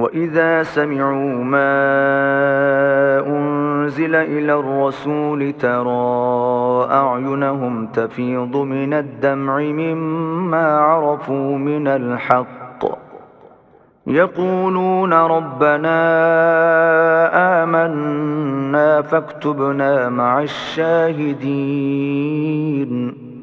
وَإِذَا سَمِعُوا مَا أُنزِلَ إِلَى الرَّسُولِ تَرَىٰ أَعْيُنَهُمْ تَفِيضُ مِنَ الدَّمْعِ مِمَّا عَرَفُوا مِنَ الْحَقِّ يَقُولُونَ رَبَّنَا آمَنَّا فَاكْتُبْنَا مَعَ الشَّاهِدِينَ۔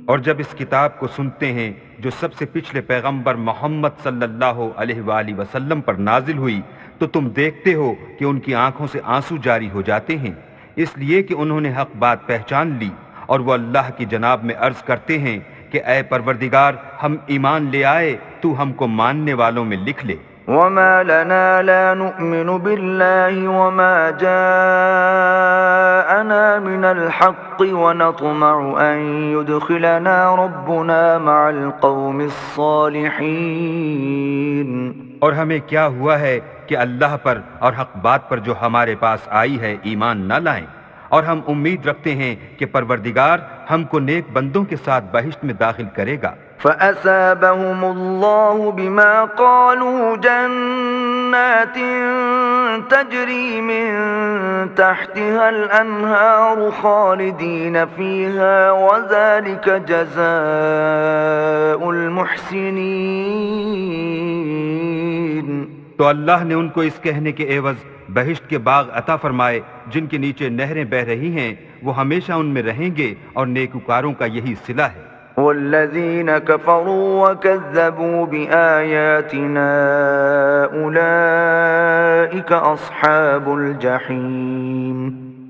اور جب اس کتاب کو سنتے ہیں جو سب سے پچھلے پیغمبر محمد صلی اللہ علیہ وآلہ وسلم پر نازل ہوئی تو تم دیکھتے ہو کہ ان کی آنکھوں سے آنسو جاری ہو جاتے ہیں، اس لیے کہ انہوں نے حق بات پہچان لی، اور وہ اللہ کی جناب میں عرض کرتے ہیں کہ اے پروردگار ہم ایمان لے آئے، تو ہم کو ماننے والوں میں لکھ لے۔ وَمَا لَنَا لَا نُؤْمِنُ بِاللَّهِ وَمَا جَاءَنَا مِنَ الْحَقِّ وَنَطْمَعُ أَن يُدْخِلَنَا رَبُّنَا مَعَ الْقَوْمِ الصَّالِحِينَ۔ اور ہمیں کیا ہوا ہے کہ اللہ پر اور حق بات پر جو ہمارے پاس آئی ہے ایمان نہ لائیں، اور ہم امید رکھتے ہیں کہ پروردگار ہم کو نیک بندوں کے ساتھ بہشت میں داخل کرے گا۔ فَأَثَابَهُمُ اللَّهُ بِمَا قَالُوا جَنَّاتٍ تَجْرِي مِن تَحْتِهَا الْأَنْهَارُ خَالِدِينَ فِيهَا وَذَلِكَ جَزَاءُ الْمُحْسِنِينَ۔ تو اللہ نے ان کو اس کہنے کے عوض بہشت کے باغ عطا فرمائے جن کے نیچے نہریں بہہ رہی ہیں، وہ ہمیشہ ان میں رہیں گے، اور نیکوکاروں کا یہی صلہ ہے۔ وَالَّذِينَ كَفَرُوا وَكَذَّبُوا بِآيَاتِنَا أُولَئِكَ أَصْحَابُ الْجَحِيمِ۔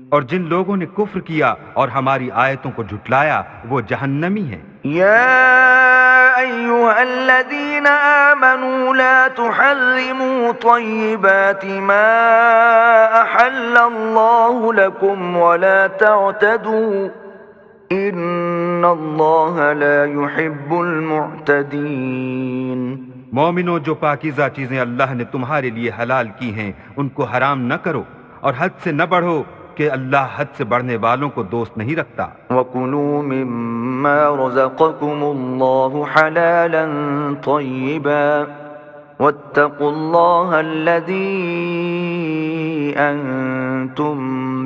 اور جن لوگوں نے کفر کیا اور ہماری آیتوں کو جھٹلایا وہ جہنمی ہیں۔ يَا أَيُّهَا الَّذِينَ آمَنُوا لَا تُحَرِّمُوا طَيِّبَاتِ مَا أَحَلَّ اللَّهُ لَكُمْ وَلَا تَعْتَدُوا إِنَّ اللَّهَ لَا يُحِبُّ الْمُعْتَدِينَ۔ مومنوں، جو پاکیزہ چیزیں اللہ نے تمہارے لیے حلال کی ہیں ان کو حرام نہ کرو، اور حد سے نہ بڑھو کہ اللہ حد سے بڑھنے والوں کو دوست نہیں رکھتا۔ وَكُلُوا مِمَّا رَزَقَكُمُ اللَّهُ حَلَالًا طَيِّبًا وَاتَّقُوا اللَّهَ الَّذِي أَنتُم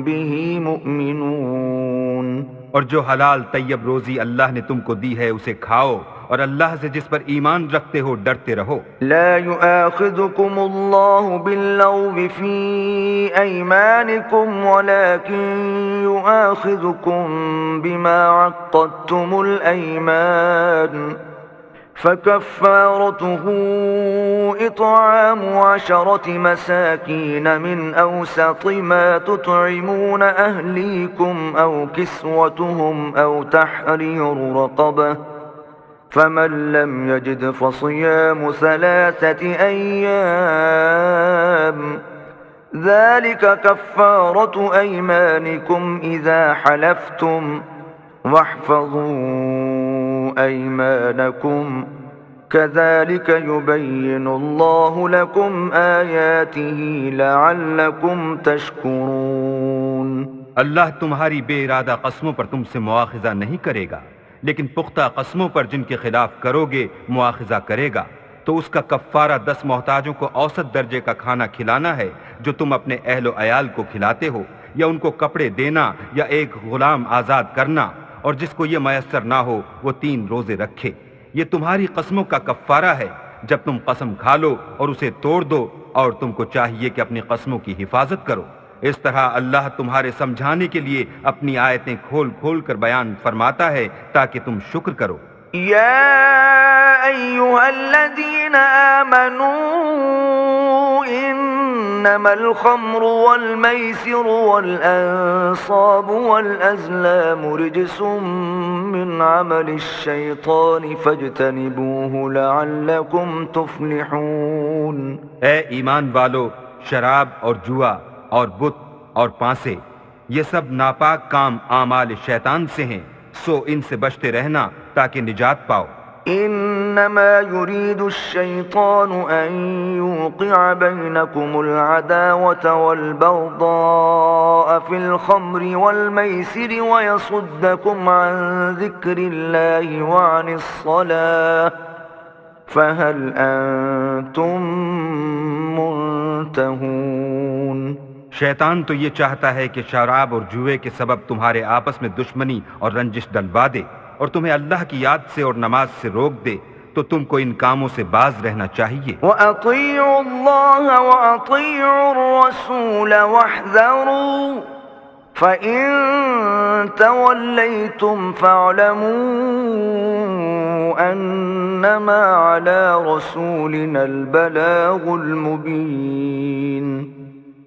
بِهِ مُؤْمِنُونَ۔ اور جو حلال طیب روزی اللہ نے تم کو دی ہے اسے کھاؤ، اور اللہ سے جس پر ایمان رکھتے ہو ڈرتے رہو۔ لا يؤاخذكم الله باللغو في أيمانكم ولكن يؤاخذكم بما عقدتم الأيمان فكفارته إطعام 10 مساكين من أوسط ما تطعمون أهليكم أو كسوتهم أو تحرير رقبة فمن لم يجد فصيام 3 أيام ذلك كفارة أيمانكم إذا حلفتم واحفظوا أيمانكم كذلك يبين الله لكم آياته لعلكم تشكرون۔ اللہ تمہاری بے ارادہ قسموں پر تم سے مواخذہ نہیں کرے گا، لیکن پختہ قسموں پر جن کے خلاف کرو گے مواخذہ کرے گا، تو اس کا کفارہ 10 محتاجوں کو اوسط درجے کا کھانا کھلانا ہے جو تم اپنے اہل و عیال کو کھلاتے ہو، یا ان کو کپڑے دینا یا ایک غلام آزاد کرنا، اور جس کو یہ میسر نہ ہو وہ 3 روزے رکھے۔ یہ تمہاری قسموں کا کفارہ ہے جب تم قسم کھا لو اور اسے توڑ دو، اور تم کو چاہیے کہ اپنی قسموں کی حفاظت کرو۔ اس طرح اللہ تمہارے سمجھانے کے لیے اپنی آیتیں کھول کھول کر بیان فرماتا ہے تاکہ تم شکر کرو۔ يا أيها الذين آمنوا إنما الخمر والميسر والأنصاب والأزلام رجس من عمل الشيطان فاجتنبوه لعلكم تفلحون۔ اے ایمان والو، شراب اور جوا اور بت اور پانسے یہ سب ناپاک کام اعمال شیطان سے ہیں، سو ان سے بچتے رہنا تاکہ نجات پاؤ۔ انما يريد الشيطان ان يوقع بينكم العداوة والبغضاء في الخمر والميسر ويصدكم عن ذكر الله وعن الصلاة فهل انتم منتهون۔ ينتهون شیطان تو یہ چاہتا ہے کہ شراب اور جوئے کے سبب تمہارے آپس میں دشمنی اور رنجش ڈلوا دے اور تمہیں اللہ کی یاد سے اور نماز سے روک دے، تو تم کو ان کاموں سے باز رہنا چاہیے۔ وَأَطِيعُوا اللَّهَ وَأَطِيعُوا الرَّسُولَ وَاحْذَرُوا فَإِن تَوَلَّيْتُمْ فَاعْلَمُوا أَنَّمَا عَلَى رَسُولِنَا الْبَلَاغُ الْمُبِينُ۔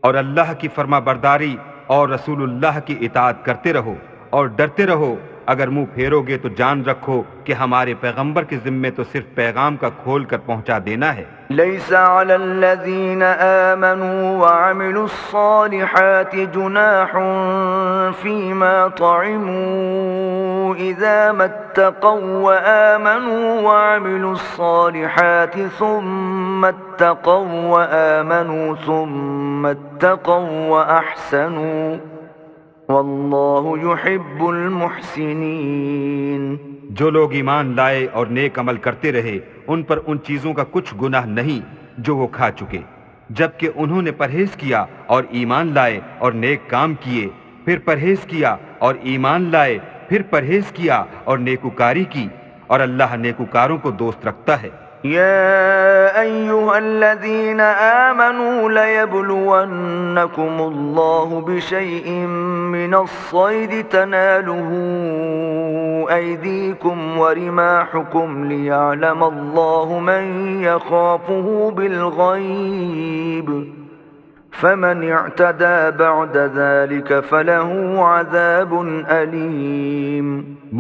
اور اللہ کی فرما برداری اور رسول اللہ کی اطاعت کرتے رہو اور ڈرتے رہو، اگر منہ پھیرو گے تو جان رکھو کہ ہمارے پیغمبر کے ذمے تو صرف پیغام کا کھول کر پہنچا دینا ہے۔ ليس على الذين آمنوا وعملوا الصالحات جناح فيما طعموا إذا ما اتقوا وآمنوا وعملوا الصالحات ثم اتقوا وآمنوا ثم اتقوا وأحسنوا والله يحب المحسنين۔ جو لوگ ایمان لائے اور نیک عمل کرتے رہے ان پر ان چیزوں کا کچھ گناہ نہیں جو وہ کھا چکے، جبکہ انہوں نے پرہیز کیا اور ایمان لائے اور نیک کام کیے، پھر پرہیز کیا اور ایمان لائے، پھر پرہیز کیا اور نیکوکاری کی، اور اللہ نیکوکاروں کو دوست رکھتا ہے۔ يا أيها الذين آمنوا ليبلونكم الله بشيء من الصيد تناله أيديكم ورماحكم ليعلم الله من يخافه بالغيب فمن اعتدى بعد ذلك فله عذاب أليم۔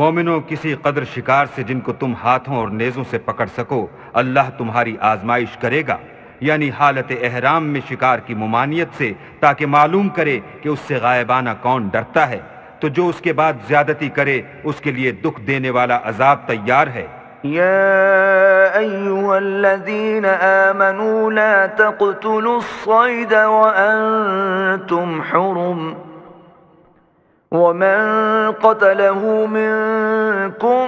مومنوں، کسی قدر شکار سے جن کو تم ہاتھوں اور نیزوں سے پکڑ سکو اللہ تمہاری آزمائش کرے گا، یعنی حالت احرام میں شکار کی ممانعت سے، تاکہ معلوم کرے کہ اس سے غائبانہ کون ڈرتا ہے، تو جو اس کے بعد زیادتی کرے اس کے لیے دکھ دینے والا عذاب تیار ہے۔ يا أيها الذين آمنوا لا تقتلوا الصيد وأنتم حرم ومن قتله منكم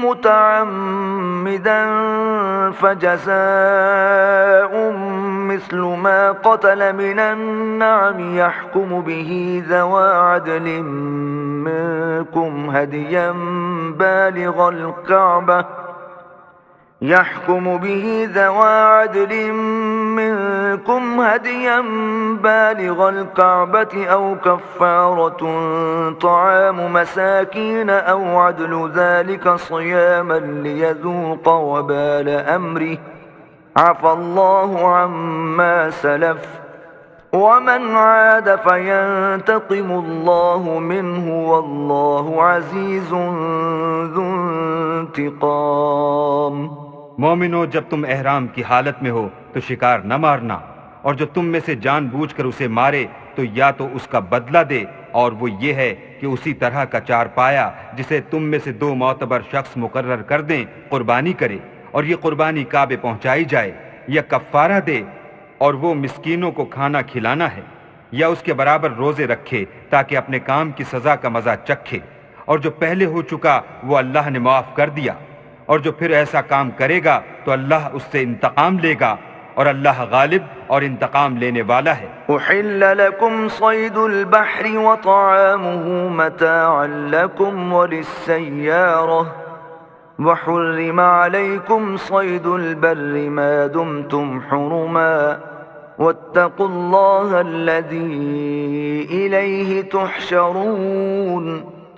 متعمدا فجزاء مثل ما قتل من النعم يحكم به ذوى عدل منكم هديا بالغ الكعبة يحكم به ذوى عدل منكم هديا بالغ الكعبة أو كفارة طعام مساكين أو عدل ذلك صياما ليذوق وبال أمره عفى الله عما سلف ومن عاد فينتقم الله منه والله عزيز ذو انتقام۔ مومنو، جب تم احرام کی حالت میں ہو تو شکار نہ مارنا، اور جو تم میں سے جان بوجھ کر اسے مارے تو یا تو اس کا بدلہ دے، اور وہ یہ ہے کہ اسی طرح کا چارپایا جسے تم میں سے 2 معتبر شخص مقرر کر دیں قربانی کرے، اور یہ قربانی کعبے پہنچائی جائے، یا کفارہ دے اور وہ مسکینوں کو کھانا کھلانا ہے، یا اس کے برابر روزے رکھے تاکہ اپنے کام کی سزا کا مزہ چکھے، اور جو پہلے ہو چکا وہ اللہ نے معاف کر دیا، اور جو پھر ایسا کام کرے گا تو اللہ اس سے انتقام لے گا، اور اللہ غالب اور انتقام لینے والا ہے۔ أحل لكم صيد البحر وطعامه متاعا لكم وللسيارة وحرم عليكم صيد البر ما دمتم حرما واتقوا الله الذي إليه تحشرون۔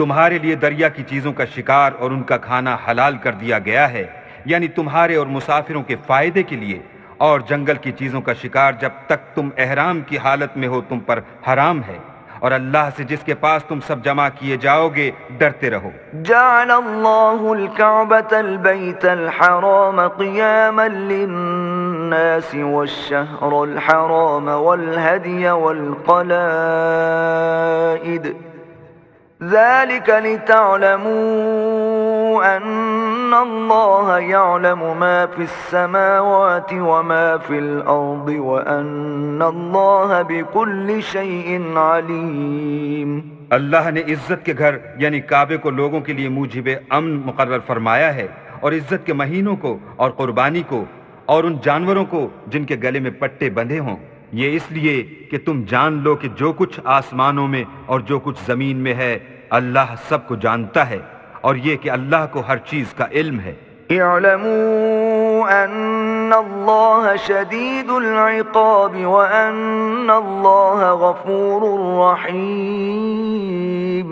تمہارے لیے دریا کی چیزوں کا شکار اور ان کا کھانا حلال کر دیا گیا ہے، یعنی تمہارے اور مسافروں کے فائدے کے لیے، اور جنگل کی چیزوں کا شکار جب تک تم احرام کی حالت میں ہو تم پر حرام ہے، اور اللہ سے جس کے پاس تم سب جمع کیے جاؤ گے ڈرتے رہو۔ جعل الله الكعبة البيت الحرام قياما للناس والشهر الحرام والهدي والقلائد ذلك لتعلموا أن الله يعلم ما في السماوات وما في الأرض وأن الله بكل شيء عليم۔ اللہ نے عزت کے گھر یعنی کعبے کو لوگوں کے لیے موجب امن مقرر فرمایا ہے، اور عزت کے مہینوں کو اور قربانی کو اور ان جانوروں کو جن کے گلے میں پٹے بندھے ہوں، یہ اس لیے کہ تم جان لو کہ جو کچھ آسمانوں میں اور جو کچھ زمین میں ہے اللہ سب کو جانتا ہے، اور یہ کہ اللہ کو ہر چیز کا علم ہے۔ اعلموا ان اللہ شدید العقاب وان اللہ غفور رحیم۔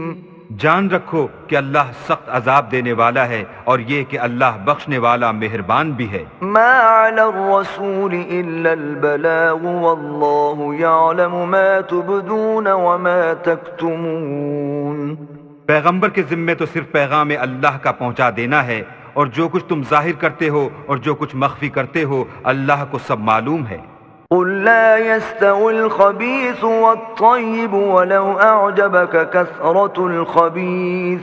جان رکھو کہ اللہ سخت عذاب دینے والا ہے، اور یہ کہ اللہ بخشنے والا مہربان بھی ہے۔ ما علی الرسول الا البلاغ واللہ یعلم ما تبدون وما تکتمون۔ پیغمبر کے ذمے تو صرف پیغام اللہ کا پہنچا دینا ہے، اور جو کچھ تم ظاہر کرتے ہو اور جو کچھ مخفی کرتے ہو اللہ کو سب معلوم ہے۔ قل لا يستوي الخبيث والطيب ولو أعجبك كثرة الخبيث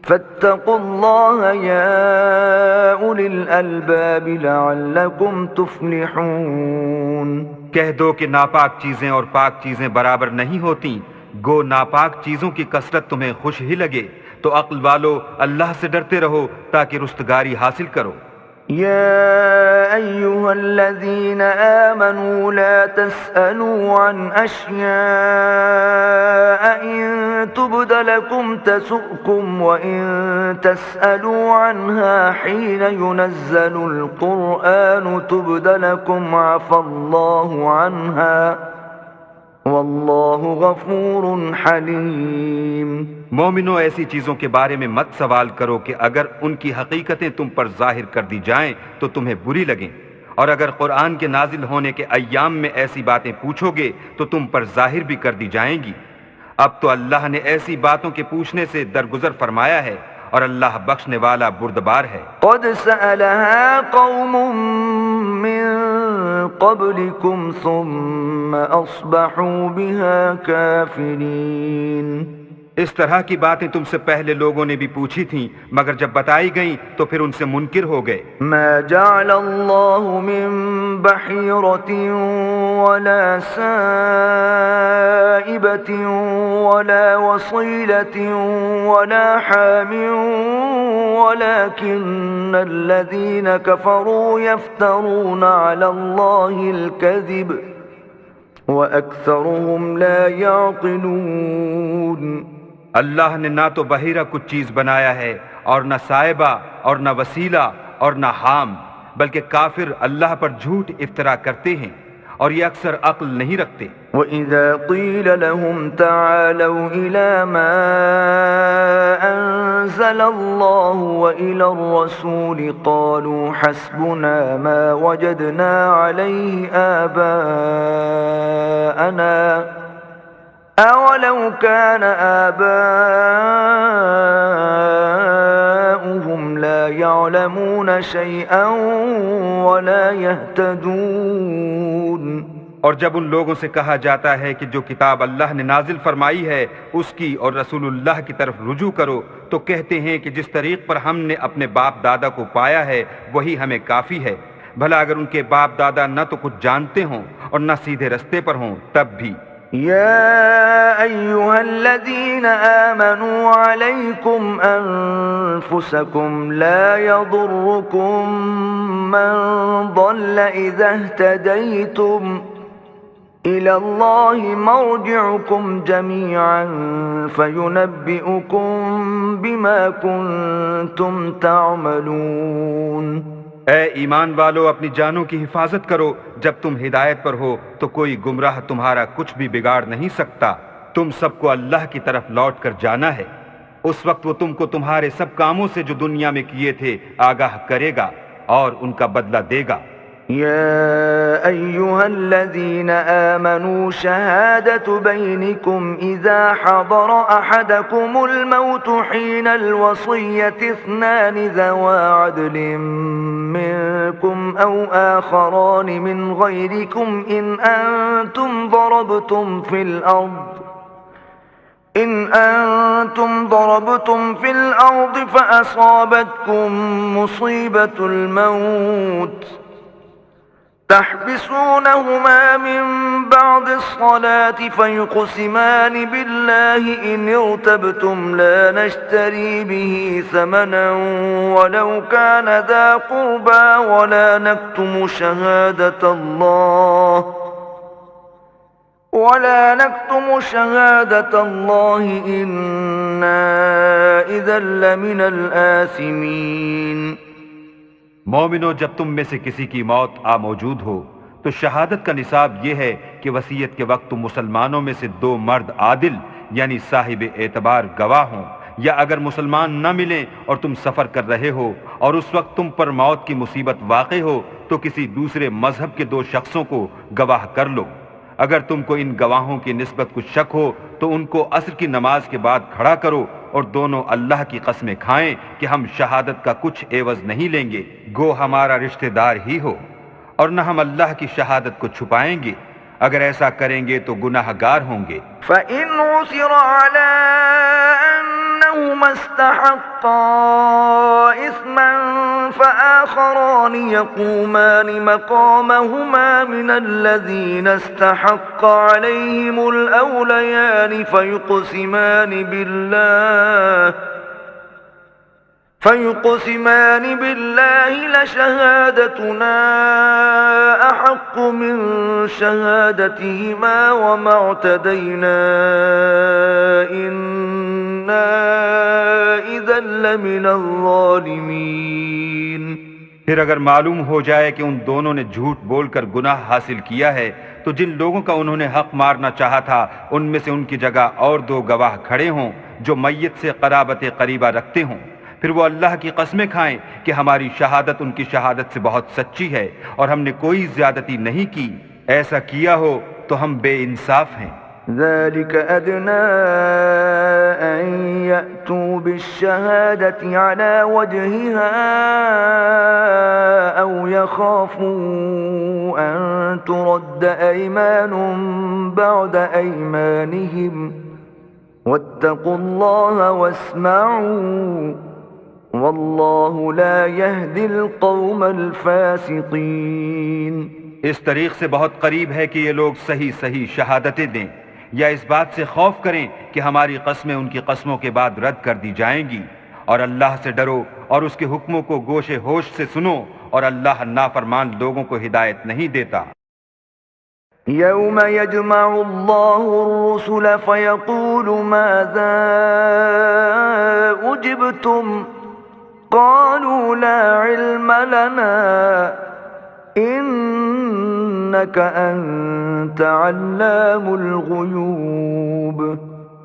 فاتقوا الله يا أولي الألباب لعلكم تفلحون۔ کہہ دو کہ ناپاک چیزیں اور پاک چیزیں برابر نہیں ہوتی، گو ناپاک چیزوں کی کثرت تمہیں خوش ہی لگے تو عقل والو اللہ سے ڈرتے رہو تاکہ رستگاری حاصل کرو۔ يا أيها الذين آمنوا لا تسألوا عن أشياء إن تبد لكم تسؤكم وإن تسألوا عنها حين ينزل القرآن تبد لكم عفى الله عنها واللہ غفور حلیم۔ مومنو ایسی چیزوں کے بارے میں مت سوال کرو کہ اگر ان کی حقیقتیں تم پر ظاہر کر دی جائیں تو تمہیں بری لگیں، اور اگر قرآن کے نازل ہونے کے ایام میں ایسی باتیں پوچھو گے تو تم پر ظاہر بھی کر دی جائیں گی۔ اب تو اللہ نے ایسی باتوں کے پوچھنے سے درگزر فرمایا ہے، اور اللہ بخشنے والا بردبار ہے۔ قد سألها قوم من قبلكم ثم أصبحوا بها كافرين۔ اس طرح کی باتیں تم سے پہلے لوگوں نے بھی پوچھی تھیں، مگر جب بتائی گئیں تو پھر ان سے منکر ہو گئے۔ ما جعل اللہ من بحیرة ولا سائبة ولا وصيلة ولا حام ولكن الذين كفروا يفترون على الله الكذب وأكثرهم لا يعقلون۔ اللہ نے نہ تو بحیرہ کچھ چیز بنایا ہے، اور نہ صائبہ اور نہ وسیلہ اور نہ حام، بلکہ کافر اللہ پر جھوٹ افطرا کرتے ہیں، اور یہ اکثر عقل نہیں رکھتے۔ وَإِذَا قِيلَ لَهُمْ تَعَالَوْا إِلَى مَا أَنزَلَ اللَّهُ وَإِلَى الرَّسُولِ قَالُوا حَسْبُنَا مَا وَجَدْنَا عَلَيْهِ آبَاءَنَا أَوَلَوْ كَانَ آبَاؤُهُمْ لَا يَعْلَمُونَ شَيْئًا وَلَا يَهْتَدُونَ۔ اور جب ان لوگوں سے کہا جاتا ہے کہ جو کتاب اللہ نے نازل فرمائی ہے اس کی اور رسول اللہ کی طرف رجوع کرو، تو کہتے ہیں کہ جس طریق پر ہم نے اپنے باپ دادا کو پایا ہے وہی ہمیں کافی ہے۔ بھلا اگر ان کے باپ دادا نہ تو کچھ جانتے ہوں اور نہ سیدھے رستے پر ہوں تب بھی۔ يا أيها الذين آمنوا عليكم أنفسكم لا يضركم من ضل إذا اهتديتم إلى الله مرجعكم جميعا فينبئكم بما كنتم تعملون۔ اے ایمان والو، اپنی جانوں کی حفاظت کرو، جب تم ہدایت پر ہو تو کوئی گمراہ تمہارا کچھ بھی بگاڑ نہیں سکتا۔ تم سب کو اللہ کی طرف لوٹ کر جانا ہے، اس وقت وہ تم کو تمہارے سب کاموں سے جو دنیا میں کیے تھے آگاہ کرے گا اور ان کا بدلہ دے گا۔ يا أيها الذين آمنوا شهادة بينكم إذا حضر أحدكم الموت حين الوصية اثنان ذوى عدل منكم أو آخران من غيركم إن أنتم ضربتم في الأرض فأصابتكم مصيبة الموت تحبسونهما من بعد الصلاة فيقسمان بالله إن ارتبتم لا نشتري به ثمنا ولو كان ذا قربى ولا نكتم شهادة الله ولا نكتم شهادة الله إنا إذا لمن الآثمين. مومنو، جب تم میں سے کسی کی موت آ موجود ہو تو شہادت کا نصاب یہ ہے کہ وصیت کے وقت تم مسلمانوں میں سے 2 مرد عادل یعنی صاحب اعتبار گواہ ہوں، یا اگر مسلمان نہ ملیں اور تم سفر کر رہے ہو اور اس وقت تم پر موت کی مصیبت واقع ہو تو کسی دوسرے مذہب کے 2 شخصوں کو گواہ کر لو. اگر تم کو ان گواہوں کی نسبت کچھ شک ہو تو ان کو عصر کی نماز کے بعد کھڑا کرو اور دونوں اللہ کی قسمیں کھائیں کہ ہم شہادت کا کچھ عوض نہیں لیں گے، گو ہمارا رشتہ دار ہی ہو، اور نہ ہم اللہ کی شہادت کو چھپائیں گے. اگر ایسا کریں گے تو گناہ گار ہوں گے. فإن عثر على أنهما استحقا إثما فآخران يقومان مقامهما من الذين استحق عليهم الأوليان فيقسمان بالله لشهادتنا أحق من شهادتهما وما اعتدينا إنا إذا لمن الظالمين. پھر اگر معلوم ہو جائے کہ ان دونوں نے جھوٹ بول کر گناہ حاصل کیا ہے تو جن لوگوں کا انہوں نے حق مارنا چاہا تھا ان میں سے ان کی جگہ اور 2 گواہ کھڑے ہوں جو میت سے قرابت قریبہ رکھتے ہوں. پھر وہ اللہ کی قسمیں کھائیں کہ ہماری شہادت ان کی شہادت سے بہت سچی ہے اور ہم نے کوئی زیادتی نہیں کی. ایسا کیا ہو تو ہم بے انصاف ہیں. ذلك أدنى أن يأتوا بالشهادة على وجهها أو يخافوا أن ترد أيمان بعد أيمانهم واتقوا الله واسمعوا واللہ لا يهدي القوم الفاسقین. اس طریق سے بہت قریب ہے کہ یہ لوگ صحیح شہادتیں دیں یا اس بات سے خوف کریں کہ ہماری قسمیں ان کی قسموں کے بعد رد کر دی جائیں گی. اور اللہ سے ڈرو اور اس کے حکموں کو گوش ہوش سے سنو، اور اللہ نافرمان لوگوں کو ہدایت نہیں دیتا. یوم یجمع اللہ الرسل فیقول ماذا اجبتم قالوا لا علم لنا انك انت علام الغیوب.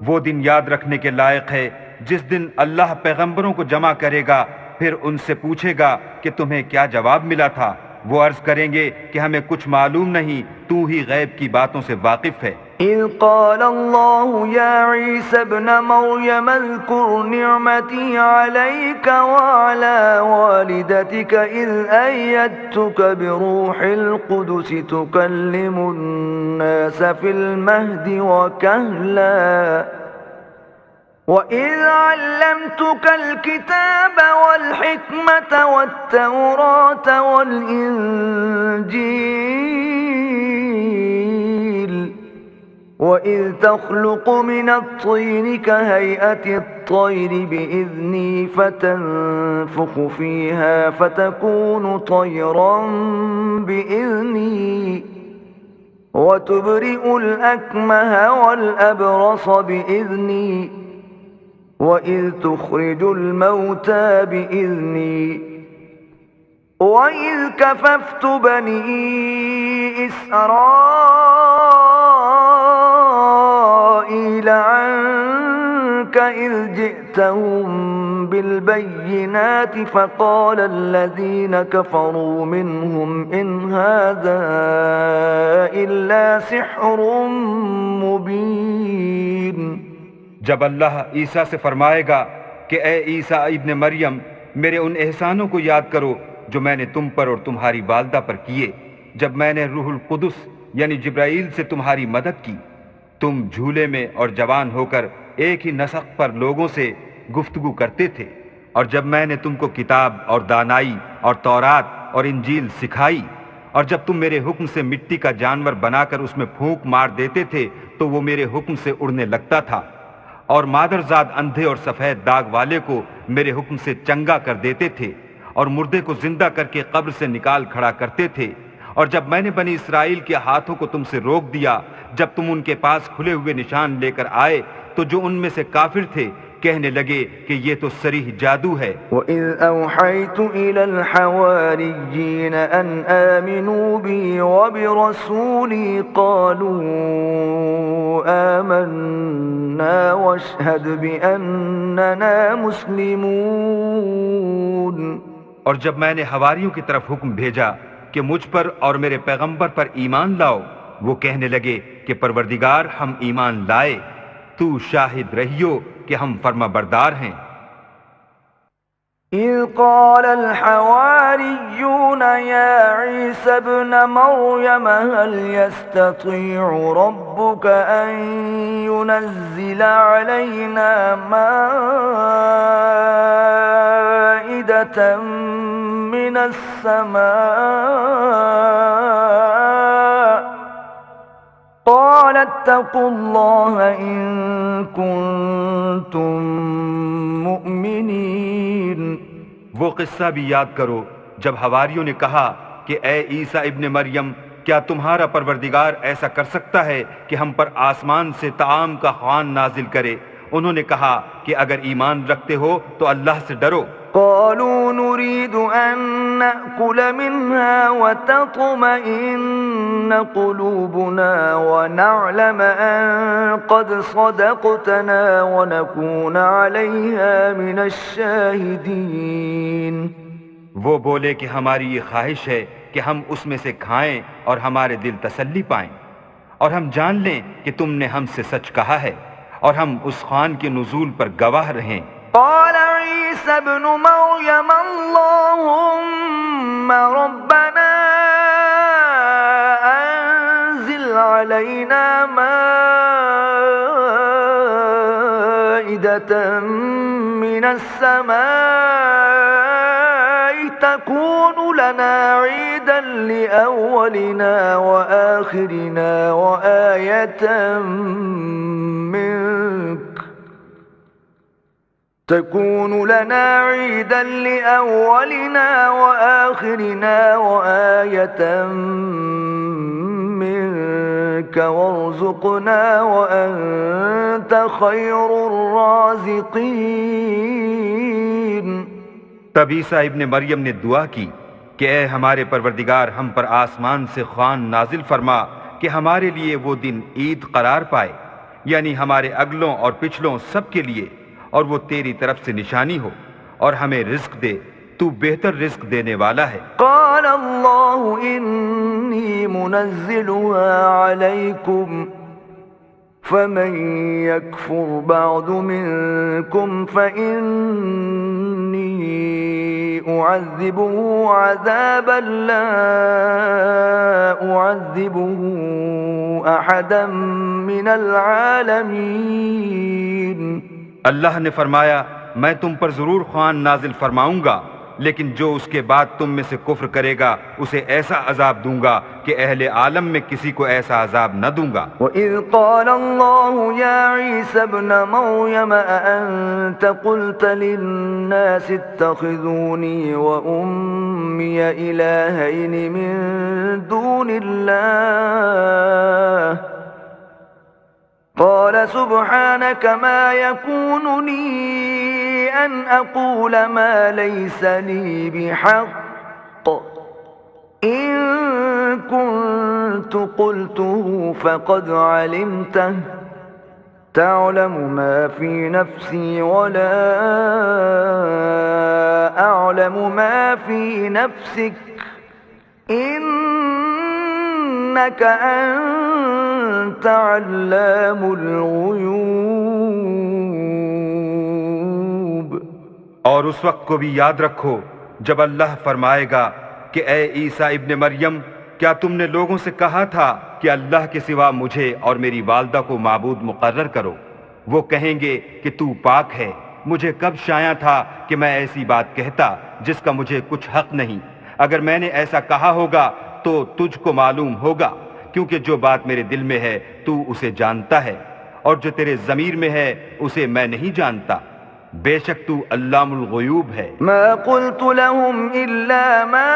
وہ دن یاد رکھنے کے لائق ہے جس دن اللہ پیغمبروں کو جمع کرے گا، پھر ان سے پوچھے گا کہ تمہیں کیا جواب ملا تھا. وہ عرض کریں گے کہ ہمیں کچھ معلوم نہیں، تو ہی غیب کی باتوں سے واقف ہے. اذ قال اللہ یا عیسی ابن مریم اذکر نعمتی علیک وعلی والدتک اذ ایدتک بروح القدس تکلم الناس فی المہد وکہلا وَإِذْ عَلَّمْتُكَ الْكِتَابَ وَالْحِكْمَةَ وَالتَّوْرَاةَ وَالْإِنْجِيلَ وَإِذْ تَخْلُقُ مِنَ الطِّينِ كَهَيْئَةِ الطَّيْرِ بِإِذْنِي فَتَنفُخُ فِيهَا فَتَكُونُ طَيْرًا بِإِذْنِي وَتُبْرِئُ الْأَكْمَهَ وَالْأَبْرَصَ بِإِذْنِي وَإِذْ تُخْرِجُ الْمَوْتَى بِإِذْنِي وَإِذْ كَفَفْتُ بَنِي إِسْرَائِيلَ عَنْكَ إِذْ جِئْتَهُمْ بِالْبَيِّنَاتِ فَقَالَ الَّذِينَ كَفَرُوا مِنْهُمْ إِنْ هَذَا إِلَّا سِحْرٌ مُبِينٌ. جب اللہ عیسیٰ سے فرمائے گا کہ اے عیسیٰ ابن مریم، میرے ان احسانوں کو یاد کرو جو میں نے تم پر اور تمہاری والدہ پر کیے، جب میں نے روح القدس یعنی جبرائیل سے تمہاری مدد کی. تم جھولے میں اور جوان ہو کر ایک ہی نسق پر لوگوں سے گفتگو کرتے تھے، اور جب میں نے تم کو کتاب اور دانائی اور تورات اور انجیل سکھائی، اور جب تم میرے حکم سے مٹی کا جانور بنا کر اس میں پھونک مار دیتے تھے تو وہ میرے حکم سے اڑنے لگتا تھا، اور مادرزاد اندھے اور سفید داغ والے کو میرے حکم سے چنگا کر دیتے تھے، اور مردے کو زندہ کر کے قبر سے نکال کھڑا کرتے تھے. اور جب میں نے بنی اسرائیل کے ہاتھوں کو تم سے روک دیا جب تم ان کے پاس کھلے ہوئے نشان لے کر آئے تو جو ان میں سے کافر تھے کہنے لگے کہ یہ تو صریح جادو ہے۔ وَإِذْ أَوْحَيْتُ إِلَى الْحَوَارِيِّينَ أَنْ آمِنُوا بِي وَبِرَسُولِي قَالُوا آمَنَّا وَاشْهَدْ بِأَنَّنَا مُسْلِمُونَ۔ اور جب میں نے حواریوں کی طرف حکم بھیجا کہ مجھ پر اور میرے پیغمبر پر ایمان لاؤ، وہ کہنے لگے کہ پروردگار ہم ایمان لائے، تو شاہد رہیو کہ ہم فرما بردار ہیں۔ إِذْ قَالَ الْحَوَارِيُّونَ يَا عِيسَى ابْنَ مَرْيَمَ هَلْ يَسْتَطِيعُ رَبُّكَ أَن يُنَزِّلَ عَلَيْنَا مَائِدَةً مِّنَ السَّمَاءِ قال اتقوا الله إن كنتم مؤمنين۔ وہ قصہ بھی یاد کرو جب حواریوں نے کہا کہ اے عیسیٰ ابن مریم، کیا تمہارا پروردگار ایسا کر سکتا ہے کہ ہم پر آسمان سے طعام کا خوان نازل کرے؟ انہوں نے کہا کہ اگر ایمان رکھتے ہو تو اللہ سے ڈرو۔ قالوا نريد أن نأكل منها وتطمئن قلوبنا ونعلم أن قد صدقتنا ونكون عليها من الشاهدين۔ وہ بولے کہ ہماری یہ خواہش ہے کہ ہم اس میں سے کھائیں اور ہمارے دل تسلی پائیں، اور ہم جان لیں کہ تم نے ہم سے سچ کہا ہے، اور ہم اس خوان کے نزول پر گواہ رہیں۔ قال عيسى ابن مريم اللهم ربنا أنزل علينا مائدة من السماء تكون لنا عيدا لأولنا وآخرنا وآية منك تكون لنا عيدا لأولنا وآخرنا وآية منك وارزقنا وأنت خير الرازقين۔ تب عیسیٰ ابن مریم نے دعا کی کہ اے ہمارے پروردگار، ہم پر آسمان سے خوان نازل فرما کہ ہمارے لیے وہ دن عید قرار پائے، یعنی ہمارے اگلوں اور پچھلوں سب کے لیے، اور وہ تیری طرف سے نشانی ہو، اور ہمیں رزق دے، تو بہتر رزق دینے والا ہے۔ قال اللہ انی منزلها علیکم فمن یکفر بعد منکم فإنی اعذبه عذابا لا اعذبه احدا من العالمین۔ اللہ نے فرمایا میں تم پر ضرور خوان نازل فرماؤں گا، لیکن جو اس کے بعد تم میں سے کفر کرے گا اسے ایسا عذاب دوں گا کہ اہل عالم میں کسی کو ایسا عذاب نہ دوں گا۔ وَإِذْ قَالَ اللَّهُ يَا عِيسَى ابْنَ مَرْيَمَ أَأَنْتَ قُلْتَ لِلنَّاسِ اتَّخِذُونِي وَأُمِّيَ إِلَٰهَيْنِ مِن دُونِ اللَّهِ قال سبحانك ما يكون لي أن أقول ما ليس لي بحق إن كنت قلته فقد علمته تعلم ما في نفسي ولا أعلم ما في نفسك إنك أنت علام الغیوب۔ اور اس وقت کو بھی یاد رکھو جب اللہ فرمائے گا کہ اے عیسیٰ ابن مریم، کیا تم نے لوگوں سے کہا تھا کہ اللہ کے سوا مجھے اور میری والدہ کو معبود مقرر کرو؟ وہ کہیں گے کہ تو پاک ہے، مجھے کب شایع تھا کہ میں ایسی بات کہتا جس کا مجھے کچھ حق نہیں۔ اگر میں نے ایسا کہا ہوگا تو تجھ کو معلوم ہوگا، کیونکہ جو بات میرے دل میں ہے تو اسے جانتا ہے، اور جو تیرے ضمیر میں ہے اسے میں نہیں جانتا۔ بے شک تو علام الغیوب ہے۔ ما قلت لهم إلا ما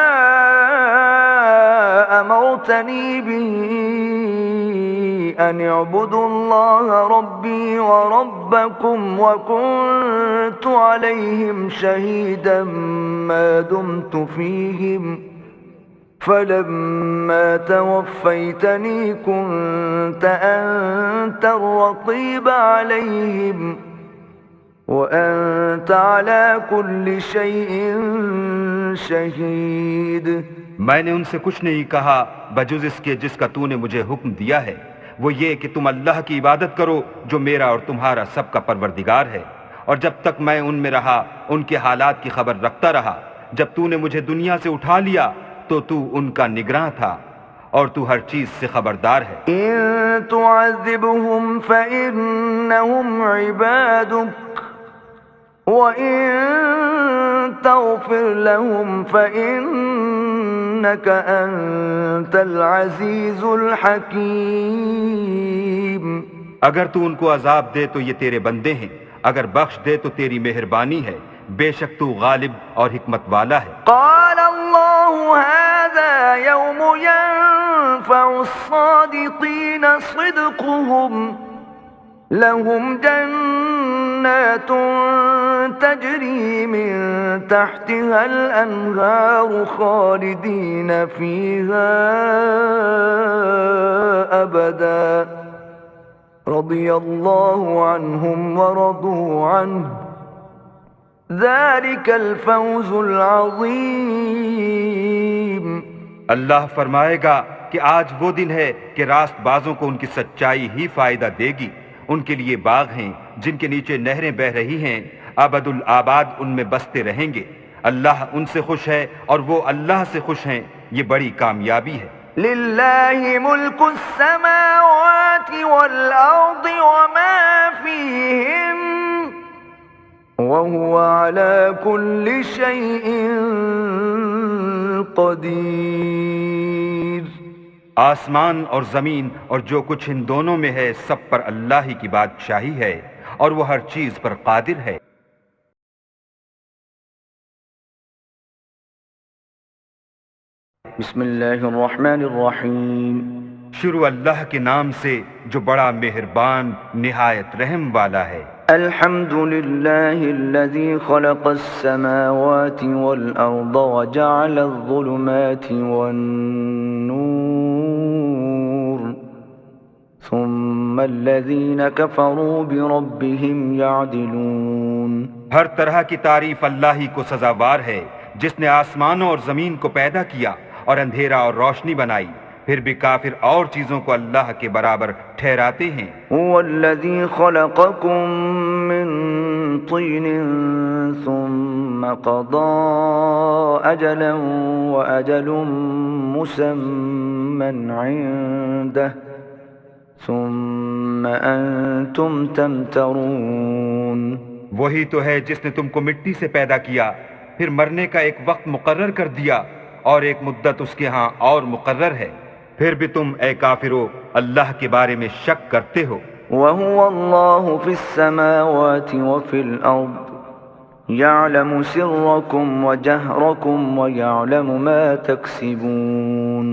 أمرتني به أن اعبدوا الله ربي وربكم وكنت عليهم شهيدا ما دمت فيهم فلما توفيتني كنت أنت الرقيب عليهم وأنت على كل شيء شهيد. میں نے ان سے کچھ نہیں کہا بجز اس کے جس کا تو نے مجھے حکم دیا ہے، وہ یہ کہ تم اللہ کی عبادت کرو جو میرا اور تمہارا سب کا پروردگار ہے، اور جب تک میں ان میں رہا ان کے حالات کی خبر رکھتا رہا. جب تو نے مجھے دنیا سے اٹھا لیا تو تو ان کا نگراں تھا اور تو ہر چیز سے خبردار ہے. إن تعذبهم فإنهم عبادك وإن تغفر لهم فإنك أنت العزيز الحكيم. اگر تو ان کو عذاب دے تو یہ تیرے بندے ہیں، اگر بخش دے تو تیری مہربانی ہے، بے شک تو غالب اور حکمت والا ہے. قال الله هذا يوم ينفع الصادقين صدقهم لهم جنات تجري من تحتها الأنهار خالدين فيها أبدا رضي الله عنهم ورضوا عنه ذلك الفوز العظيم. اللہ فرمائے گا کہ آج وہ دن ہے کہ راست بازوں کو ان کی سچائی ہی فائدہ دے گی. ان کے لیے باغ ہیں جن کے نیچے نہریں بہ رہی ہیں، ابد الآباد ان میں بستے رہیں گے. اللہ ان سے خوش ہے اور وہ اللہ سے خوش ہیں. یہ بڑی کامیابی ہے. لله ملك السماوات والأرض وما فيهن وهو على كل شيء قدير. آسمان اور زمین اور جو کچھ ان دونوں میں ہے سب پر اللہ ہی کی بادشاہی ہے اور وہ ہر چیز پر قادر ہے. بسم اللہ الرحمن الرحیم. شروع اللہ کے نام سے جو بڑا مہربان نہایت رحم والا ہے. الحمد للہ الذی خلق السماوات والارض وجعل الظلمات والنور ثم الذین کفروا بربهم یعدلون. ہر طرح کی تعریف اللہ ہی کو سزاوار ہے جس نے آسمانوں اور زمین کو پیدا کیا اور اندھیرا اور روشنی بنائی. پھر بھی کافر اور چیزوں کو اللہ کے برابر ٹھہراتے ہیں. هو الذی خلقکم من طین ثم قضى اجلا واجل مسمى عنده ثم انتم تمترون. وہی تو ہے جس نے تم کو مٹی سے پیدا کیا، پھر مرنے کا ایک وقت مقرر کر دیا اور ایک مدت اس کے ہاں اور مقرر ہے. پھر بھی تم اے کافرو اللہ کے بارے میں شک کرتے ہو. وهو الله في السماوات وفي الأرض يعلم سركم وجهركم ويعلم ما تكسبون.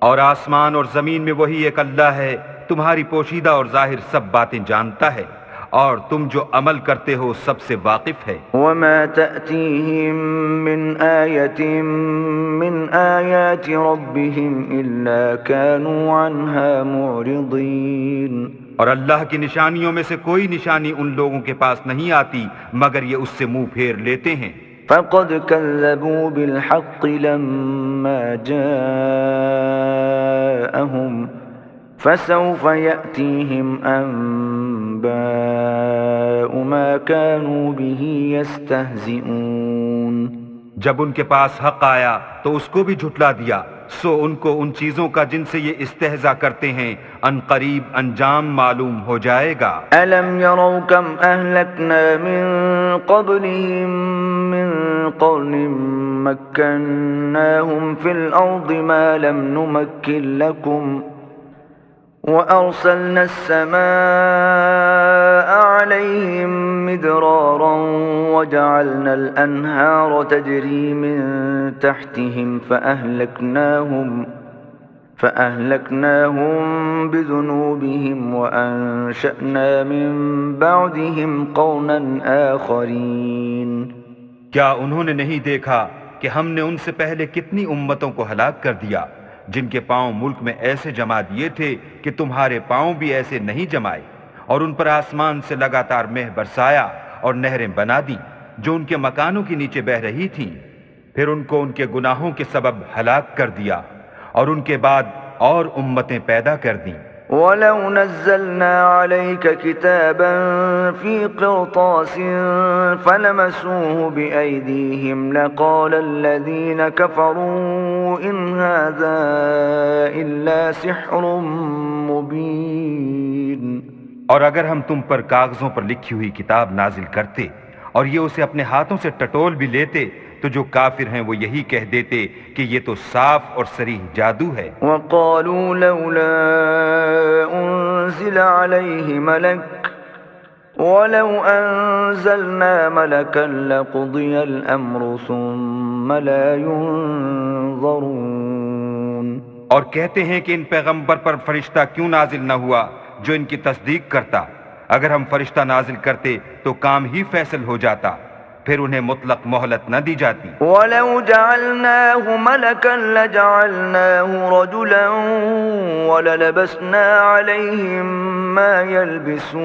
اور آسمان اور زمین میں وہی ایک اللہ ہے، تمہاری پوشیدہ اور ظاہر سب باتیں جانتا ہے اور تم جو عمل کرتے ہو سب سے واقف ہے. وما تأتيهم من آية من آيات ربهم إلا كانوا عنها معرضين. اور اللہ کی نشانیوں میں سے کوئی نشانی ان لوگوں کے پاس نہیں آتی مگر یہ اس سے منہ پھیر لیتے ہیں. فقد كذبوا بالحق لما جاءهم فسوف يأتيهم أنباء ما كانوا به يستهزئون. جب ان کے پاس حق آیا تو اس کو بھی جھٹلا دیا، سو ان کو ان چیزوں کا جن سے یہ استہزاء کرتے ہیں ان قریب انجام معلوم ہو جائے گا. ألم يروا كم أهلكنا من قبلهم من قرن مكناهم في الأرض ما لم نمكن لكم وأرسلنا السماء عليهم مدرارا وجعلنا الأنهار تجري من تحتهم فأهلكناهم بذنوبهم وأنشأنا من بعدهم قرنا آخرين کیا انہوں نے نہیں دیکھا کہ ہم نے ان سے پہلے کتنی امتوں کو ہلاک کر دیا جن کے پاؤں ملک میں ایسے جما دیے تھے کہ تمہارے پاؤں بھی ایسے نہیں جمائے، اور ان پر آسمان سے لگاتار مہ برسایا اور نہریں بنا دی جو ان کے مکانوں کے نیچے بہہ رہی تھیں، پھر ان کو ان کے گناہوں کے سبب ہلاک کر دیا، اور ان کے بعد اور امتیں پیدا کر دیں۔ وَلَوْ نَزَّلْنَا عَلَيْكَ كِتَابًا فِي قِرْطَاسٍ فَلَمَسُوهُ بِأَيْدِيهِمْ لَقَالَ الَّذِينَ كَفَرُوا إِنْ هَذَا إِلَّا سِحْرٌ مُبِينٌ۔ اور اگر ہم تم پر کاغذوں پر لکھی ہوئی کتاب نازل کرتے اور یہ اسے اپنے ہاتھوں سے ٹٹول بھی لیتے تو جو کافر ہیں وہ یہی کہہ دیتے کہ یہ تو صاف اور صریح جادو ہے۔ وَقَالُوا لَوْلَا أُنزِلَ عَلَيْهِ مَلَكٌ وَلَوْ أَنزَلْنَا مَلَكًا لَقُضِيَ الْأَمْرُ ثُمَّ لَا يُنظَرُونَ۔ اور کہتے ہیں کہ ان پیغمبر پر فرشتہ کیوں نازل نہ ہوا جو ان کی تصدیق کرتا، اگر ہم فرشتہ نازل کرتے تو کام ہی فیصل ہو جاتا، پھر انہیں مطلق مہلت نہ دی جاتی۔ وَلَوْ جَعَلْنَاهُ مَلَكًا لَجَعَلْنَاهُ رَجُلًا وَلَلَبَسْنَا عَلَيْهِمْ مَا يَلْبِسُونَ۔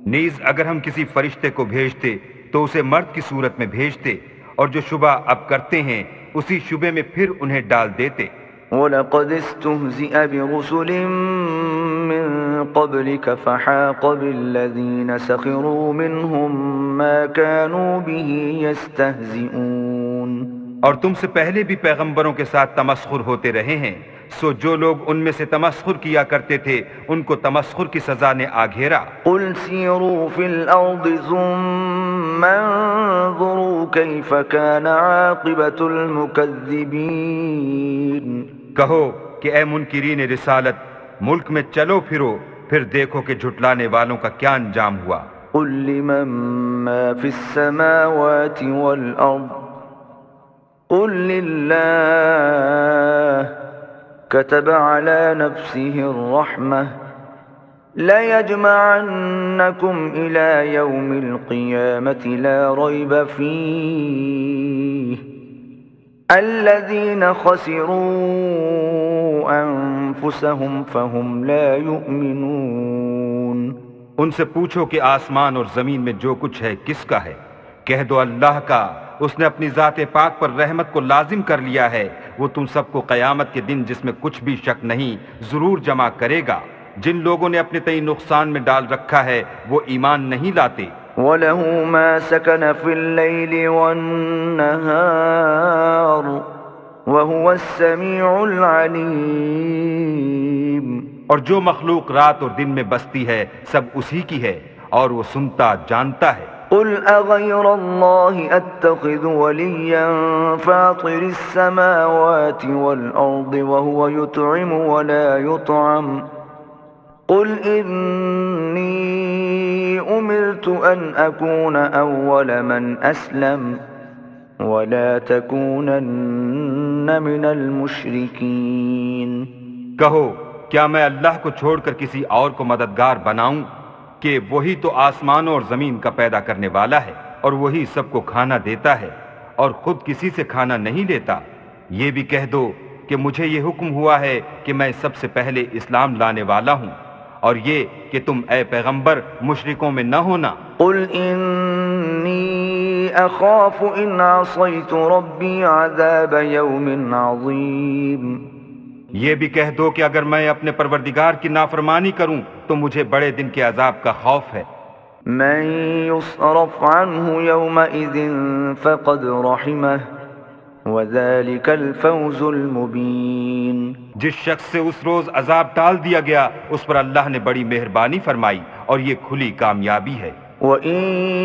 نیز اگر ہم کسی فرشتے کو بھیجتے تو اسے مرد کی صورت میں بھیجتے، اور جو شبہ اب کرتے ہیں اسی شبے میں پھر انہیں ڈال دیتے۔ وَلَقَدِ اسْتُهْزِئَ بِرُسُلٍ مِّن قَبْلِكَ فَحَاقَ بِالَّذِينَ سَخِرُوا مِنْهُم مَّا كَانُوا بِهِ يَسْتَهْزِئُونَ۔ اور تم سے پہلے بھی پیغمبروں کے ساتھ تمسخر ہوتے رہے ہیں، سو جو لوگ ان میں سے تمسخر کیا کرتے تھے ان کو تمسخر کی سزا نے آ گھیرا۔ قُلْ سِيرُوا فِي الْأَرْضِ ثُمَّ انظُرُوا كَيْفَ كَانَ عَاقِبَةُ الْمُكَذِّبِينَ۔ کہو کہ اے منکرین رسالت، ملک میں چلو پھرو، پھر دیکھو کہ جھٹلانے والوں کا کیا انجام ہوا۔ قُل لِّمَن مَّا فِي السَّمَاوَاتِ وَالْأَرْضِ قُل لِّلَّهِ كَتَبَ عَلَى نَفْسِهِ الرَّحْمَةَ لَيَجْمَعَنَّكُمْ إِلَى يَوْمِ الْقِيَامَةِ لَا رَيْبَ فِيهِ الَّذِينَ خَسِرُوا أَنفُسَهُمْ فَهُمْ لَا يُؤْمِنُونَ۔ ان سے پوچھو کہ آسمان اور زمین میں جو کچھ ہے کس کا ہے؟ کہہ دو اللہ کا، اس نے اپنی ذات پاک پر رحمت کو لازم کر لیا ہے، وہ تم سب کو قیامت کے دن جس میں کچھ بھی شک نہیں ضرور جمع کرے گا۔ جن لوگوں نے اپنے تئیں نقصان میں ڈال رکھا ہے وہ ایمان نہیں لاتے۔ وَلَهُ مَا سَكَنَ فِي اللَّيْلِ وَالنَّهَارِ وَهُوَ السَّمِيعُ الْعَلِيمُ۔ اور جو مخلوق رات اور دن میں بستی ہے سب اسی کی ہے اور وہ سنتا جانتا ہے۔ قُلْ أَغَيْرَ اللَّهِ أَتَّخِذُ وَلِيًّا فَاطِرِ السَّمَاوَاتِ وَالْأَرْضِ وَهُوَ يُطْعِمُ وَلَا يُطْعَمُ قُلْ إِنِّي أُمِرْتُ أَنْ أَكُونَ أَوَّلَ مَنْ أَسْلَمَ وَلَا تَكُونَنَّ مِنَ الْمُشْرِكِينَ۔ کہو کیا میں اللہ کو چھوڑ کر کسی اور کو مددگار بناؤں کہ وہی تو آسمانوں اور زمین کا پیدا کرنے والا ہے، اور وہی سب کو کھانا دیتا ہے اور خود کسی سے کھانا نہیں لیتا۔ یہ بھی کہہ دو کہ مجھے یہ حکم ہوا ہے کہ میں سب سے پہلے اسلام لانے والا ہوں، اور یہ کہ تم اے پیغمبر مشرکوں میں نہ ہونا۔ قُلْ إِنِّي أَخَافُ إِنْ عَصَيْتُ رَبِّي عَذَابَ يَوْمٍ عَظِيمٍ۔ یہ بھی کہہ دو کہ اگر میں اپنے پروردگار کی نافرمانی کروں تو مجھے بڑے دن کے عذاب کا خوف ہے۔ مَن يُصْرَفْ عَنْهُ يَوْمَئِذٍ فَقَدْ رَحِمَهُ وَذَلِكَ الْفَوْزُ الْمُبِينُ۔ جس شخص سے اس روز عذاب ٹال دیا گیا اس پر اللہ نے بڑی مہربانی فرمائی اور یہ کھلی کامیابی ہے۔ وَإِن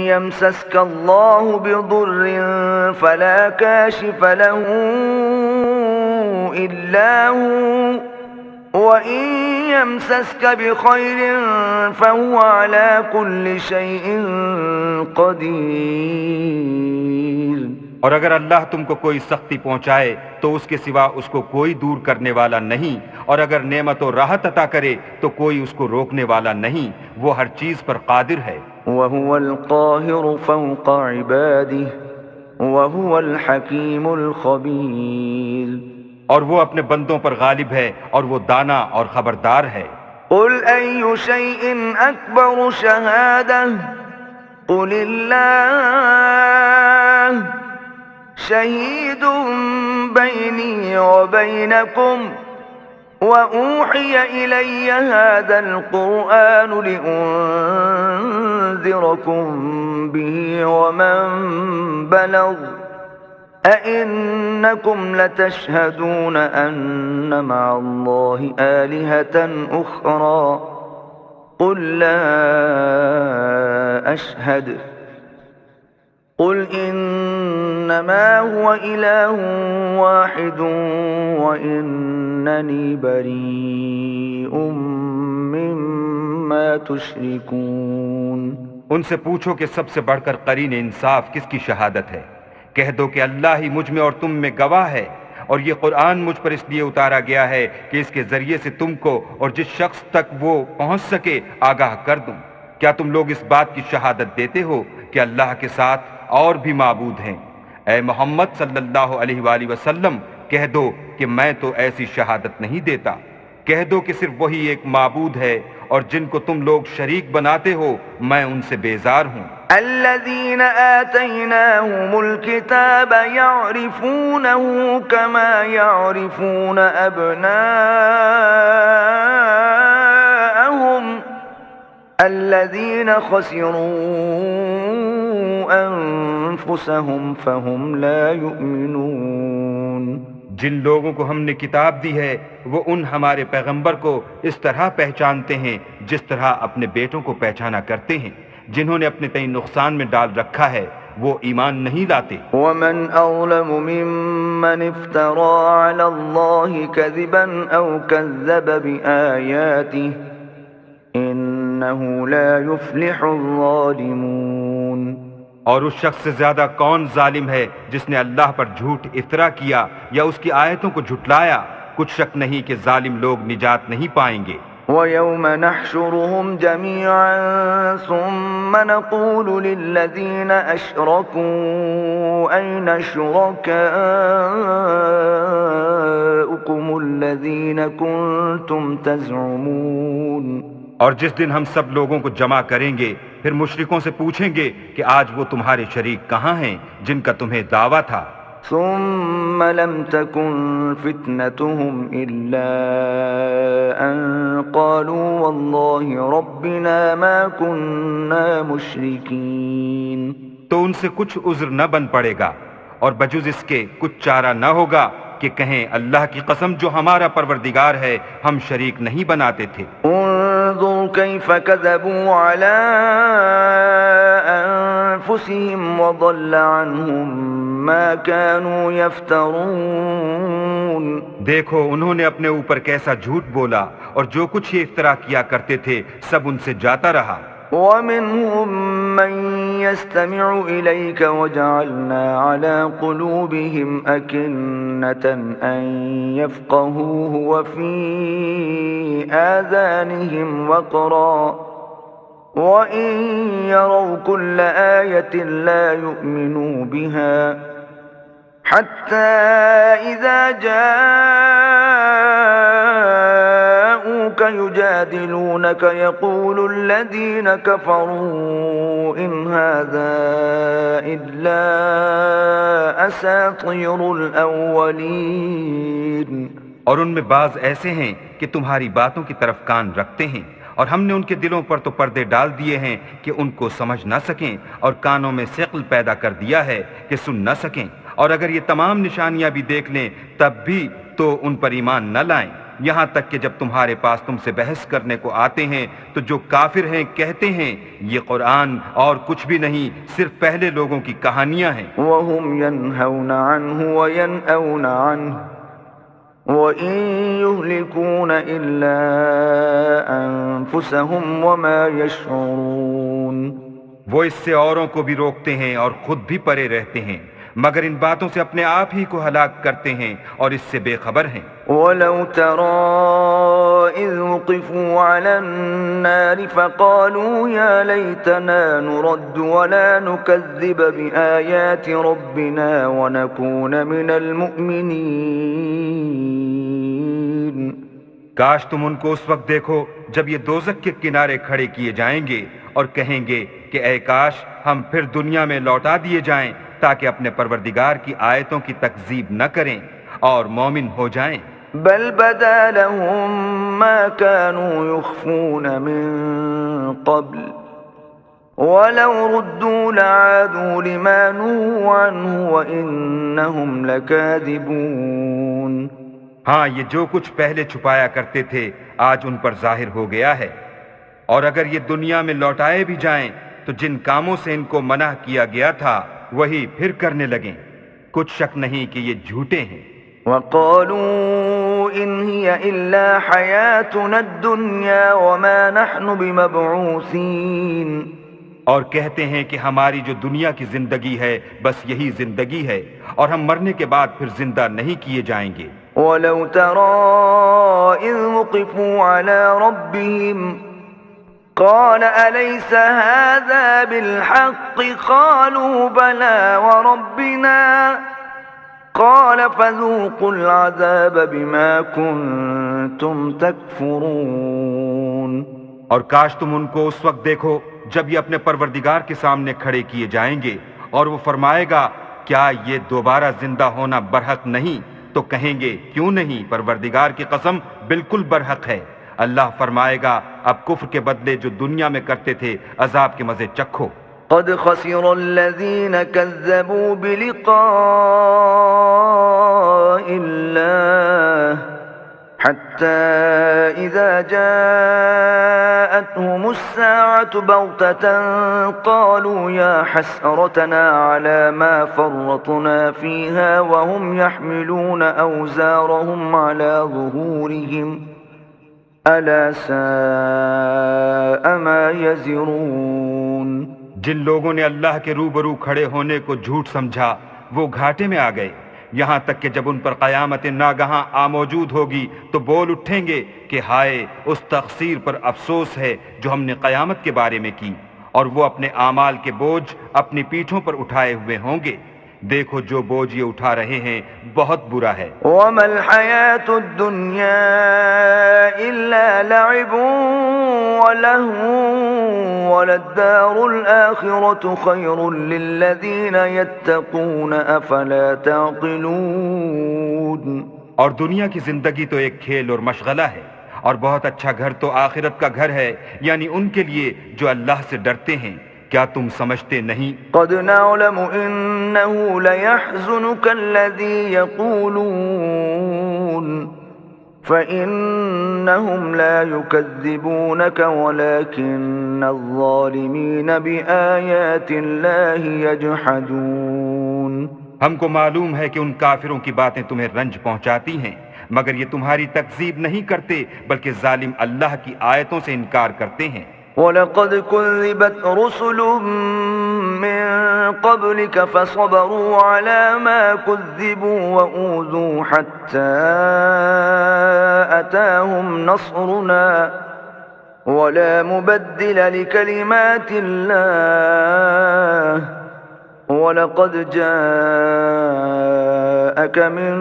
يَمْسَسْكَ اللَّهُ بِضُرٍّ فَلَا كَاشِفَ لَهُ إِلَّا هُوَ وَإِن يَمْسَسْكَ بِخَيْرٍ فَهُوَ عَلَى كُلِّ شَيْءٍ قَدِيرٌ۔ اور اگر اللہ تم کو کوئی سختی پہنچائے تو اس کے سوا اس کو کوئی دور کرنے والا نہیں، اور اگر نعمت و راحت عطا کرے تو کوئی اس کو روکنے والا نہیں، وہ ہر چیز پر قادر ہے۔ وهو القاهر فوق عباده وهو الحكيم الخبير اور وہ اپنے بندوں پر غالب ہے اور وہ دانا اور خبردار ہے۔ قل أي شيء أكبر شهادة قل الله شهيد بيني وبينكم وأوحي إلي هذا القرآن لأنذركم به ومن بلغ أئنكم لتشهدون أن مع الله آلهة أخرى قل لا أشهد قل إنما هو إله واحد وإنني بريء مما تشركون۔ ان سے پوچھو کہ سب سے بڑھ کر قرین انصاف کس کی شہادت ہے؟ کہہ دو کہ اللہ ہی مجھ میں اور تم میں گواہ ہے، اور یہ قرآن مجھ پر اس لیے اتارا گیا ہے کہ اس کے ذریعے سے تم کو اور جس شخص تک وہ پہنچ سکے آگاہ کر دوں۔ کیا تم لوگ اس بات کی شہادت دیتے ہو کہ اللہ کے ساتھ اور بھی معبود ہیں؟ اے محمد صلی اللہ علیہ وآلہ وسلم کہہ دو کہ میں تو ایسی شہادت نہیں دیتا۔ کہہ دو کہ صرف وہی ایک معبود ہے، اور جن کو تم لوگ شریک بناتے ہو میں ان سے بیزار ہوں۔ الذين آتيناهم الكتاب يعرفونه كما يعرفون أبناءهم الذين خسروا أنفسهم فهم لا يؤمنون۔ جن لوگوں کو ہم نے کتاب دی ہے وہ ان ہمارے پیغمبر کو اس طرح پہچانتے ہیں جس طرح اپنے بیٹوں کو پہچانا کرتے ہیں۔ جنہوں نے اپنے تئیں نقصان میں ڈال رکھا ہے وہ ایمان نہیں لاتے۔ ومن أظلم ممن افترى على الله كذبا أو كذب بآياته إنه لا يفلح الظالمون۔ اور اس شخص سے زیادہ کون ظالم ہے جس نے اللہ پر جھوٹ افطرا کیا یا اس کی آیتوں کو جھٹلایا؟ کچھ شک نہیں کہ ظالم لوگ نجات نہیں پائیں گے۔ وَيَوْمَ نَحْشُرُهُمْ جَمِيعًا ثُمَّ نَقُولُ لِلَّذِينَ أَشْرَكُوا أَيْنَ شُرَكَاؤُكُمُ الَّذِينَ كُنتُمْ تَزْعُمُونَ۔ اور جس دن ہم سب لوگوں کو جمع کریں گے پھر مشرکوں سے پوچھیں گے کہ آج وہ تمہارے شریک کہاں ہیں جن کا تمہیں دعویٰ تھا؟ ثم لم تكن فتنتهم إلا أن قالوا والله ربنا ما كنا مشركين۔ تو ان سے کچھ عذر نہ بن پڑے گا، اور بجز اس کے کچھ چارہ نہ ہوگا کہ کہیں اللہ کی قسم جو ہمارا پروردگار ہے ہم شریک نہیں بناتے تھے۔ انظر كيف كذبوا على أنفسهم وضل عنهم ما كانوا يفترون۔ دیکھو انہوں نے اپنے اوپر کیسا جھوٹ بولا، اور جو کچھ یہ افترا کیا کرتے تھے سب ان سے جاتا رہا۔ ومنهم من يستمع إليك وجعلنا على قلوبهم أكنة أن يفقهوه وفي آذانهم وقرا وإن يروا كل آية لا يؤمنوا بها حتى إذا جاءوك يجادلونك يقول الذين كفروا إن هذا إلا أساطير الأولين۔ اور ان میں بعض ایسے ہیں کہ تمہاری باتوں کی طرف کان رکھتے ہیں، اور ہم نے ان کے دلوں پر تو پردے ڈال دیے ہیں کہ ان کو سمجھ نہ سکیں، اور کانوں میں ثقل پیدا کر دیا ہے کہ سن نہ سکیں، اور اگر یہ تمام نشانیاں بھی دیکھ لیں تب بھی تو ان پر ایمان نہ لائیں، یہاں تک کہ جب تمہارے پاس تم سے بحث کرنے کو آتے ہیں تو جو کافر ہیں کہتے ہیں یہ قرآن اور کچھ بھی نہیں صرف پہلے لوگوں کی کہانیاں ہیں۔ وهم ينهون عنه وينأون عنه وَإِن يُهْلِكُونَ إِلَّا أَنفُسَهُمْ وَمَا يَشْعُرُونَ۔ وہ اس سے اوروں کو بھی روکتے ہیں اور خود بھی پرے رہتے ہیں، مگر ان باتوں سے اپنے آپ ہی کو ہلاک کرتے ہیں اور اس سے بے خبر ہیں۔ وَلَوْ تَرَىٰ إِذْ وُقِفُوا عَلَى النَّارِ فَقَالُوا يَا لَيْتَنَا نُرَدُّ وَلَا نُكَذِّبَ بِآيَاتِ رَبِّنَا وَنَكُونَ مِنَ الْمُؤْمِنِينَ۔ کاش تم ان کو اس وقت دیکھو جب یہ دوزخ کے کنارے کھڑے کیے جائیں گے اور کہیں گے کہ اے کاش ہم پھر دنیا میں لوٹا دیے جائیں تاکہ اپنے پروردگار کی آیتوں کی تکذیب نہ کریں اور مومن ہو جائیں۔ بل بدا لهم ما كانوا يخفون من قبل ولو ردوا لعادوا لما نهوا عنه وإنهم لكاذبون۔ ہاں، یہ جو کچھ پہلے چھپایا کرتے تھے آج ان پر ظاہر ہو گیا ہے، اور اگر یہ دنیا میں لوٹائے بھی جائیں تو جن کاموں سے ان کو منع کیا گیا تھا وہی پھر کرنے لگیں۔ کچھ شک نہیں کہ یہ جھوٹے ہیں۔ وقالوا إن هي إلا حياتنا الدنيا وما نحن بمبعوثين۔ اور کہتے ہیں کہ ہماری جو دنیا کی زندگی ہے بس یہی زندگی ہے اور ہم مرنے کے بعد پھر زندہ نہیں کیے جائیں گے۔ وَلَوْ تَرَىٰ إِذْ وُقِفُوا عَلَىٰ رَبِّهِمْ قَالَ أَلَيْسَ هَٰذَا بِالْحَقِّ قَالُوا بَلَىٰ وَرَبِّنَا قَالَ فَذُوقُوا الْعَذَابَ بِمَا كُنتُمْ تَكْفُرُونَ۔ اور کاش تم ان کو اس وقت دیکھو جب یہ اپنے پروردگار کے سامنے کھڑے کیے جائیں گے اور وہ فرمائے گا کیا یہ دوبارہ زندہ ہونا برحق نہیں؟ تو کہیں گے کیوں نہیں، پروردگار کی قسم بالکل برحق ہے۔ اللہ فرمائے گا اب کفر کے بدلے جو دنیا میں کرتے تھے عذاب کے مزے چکھو۔ قد خسر الذين كذبوا بلقاء الله حتى إذا جاءتهم الساعة بغتة قالوا يا حسرتنا على ما فرطنا فيها وهم يحملون أوزارهم على ظهورهم ألا ساء ما يزرون۔ جن لوگوں نے اللہ کے روبرو کھڑے ہونے کو جھوٹ سمجھا وہ گھاٹے میں آ گئے، یہاں تک کہ جب ان پر قیامت ناگہاں موجود ہوگی تو بول اٹھیں گے کہ ہائے اس تقصیر پر افسوس ہے جو ہم نے قیامت کے بارے میں کی، اور وہ اپنے اعمال کے بوجھ اپنی پیٹھوں پر اٹھائے ہوئے ہوں گے۔ دیکھو جو بوجھ یہ اٹھا رہے ہیں بہت برا ہے۔ وَمَا الْحَيَاةُ الدُّنْيَا إِلَّا لَعِبٌ وَلَهْوٌ وَلَلدَّارُ الْآخِرَةُ خَيْرٌ لِّلَّذِينَ يَتَّقُونَ أَفَلَا تَعْقِلُونَ۔ اور دنیا کی زندگی تو ایک کھیل اور مشغلہ ہے، اور بہت اچھا گھر تو آخرت کا گھر ہے، یعنی ان کے لیے جو اللہ سے ڈرتے ہیں۔ کیا تم سمجھتے نہیں؟ قد نعلم إنه ليحزنك الذي يقولون فإنهم لا يكذبونك ولكن الظالمين بآيات الله يجحدون۔ ہم کو معلوم ہے کہ ان کافروں کی باتیں تمہیں رنج پہنچاتی ہیں، مگر یہ تمہاری تکذیب نہیں کرتے بلکہ ظالم اللہ کی آیتوں سے انکار کرتے ہیں۔ وَلَقَدْ كُذِّبَتْ رُسُلٌ مِّن قَبْلِكَ فَصَبَرُوا عَلَى مَا كُذِّبُوا وَأُوذُوا حَتَّى أَتَاهُمْ نَصْرُنَا وَلَا مُبَدِّلَ لِكَلِمَاتِ اللَّهِ وَلَقَدْ جَاءَكَ مِن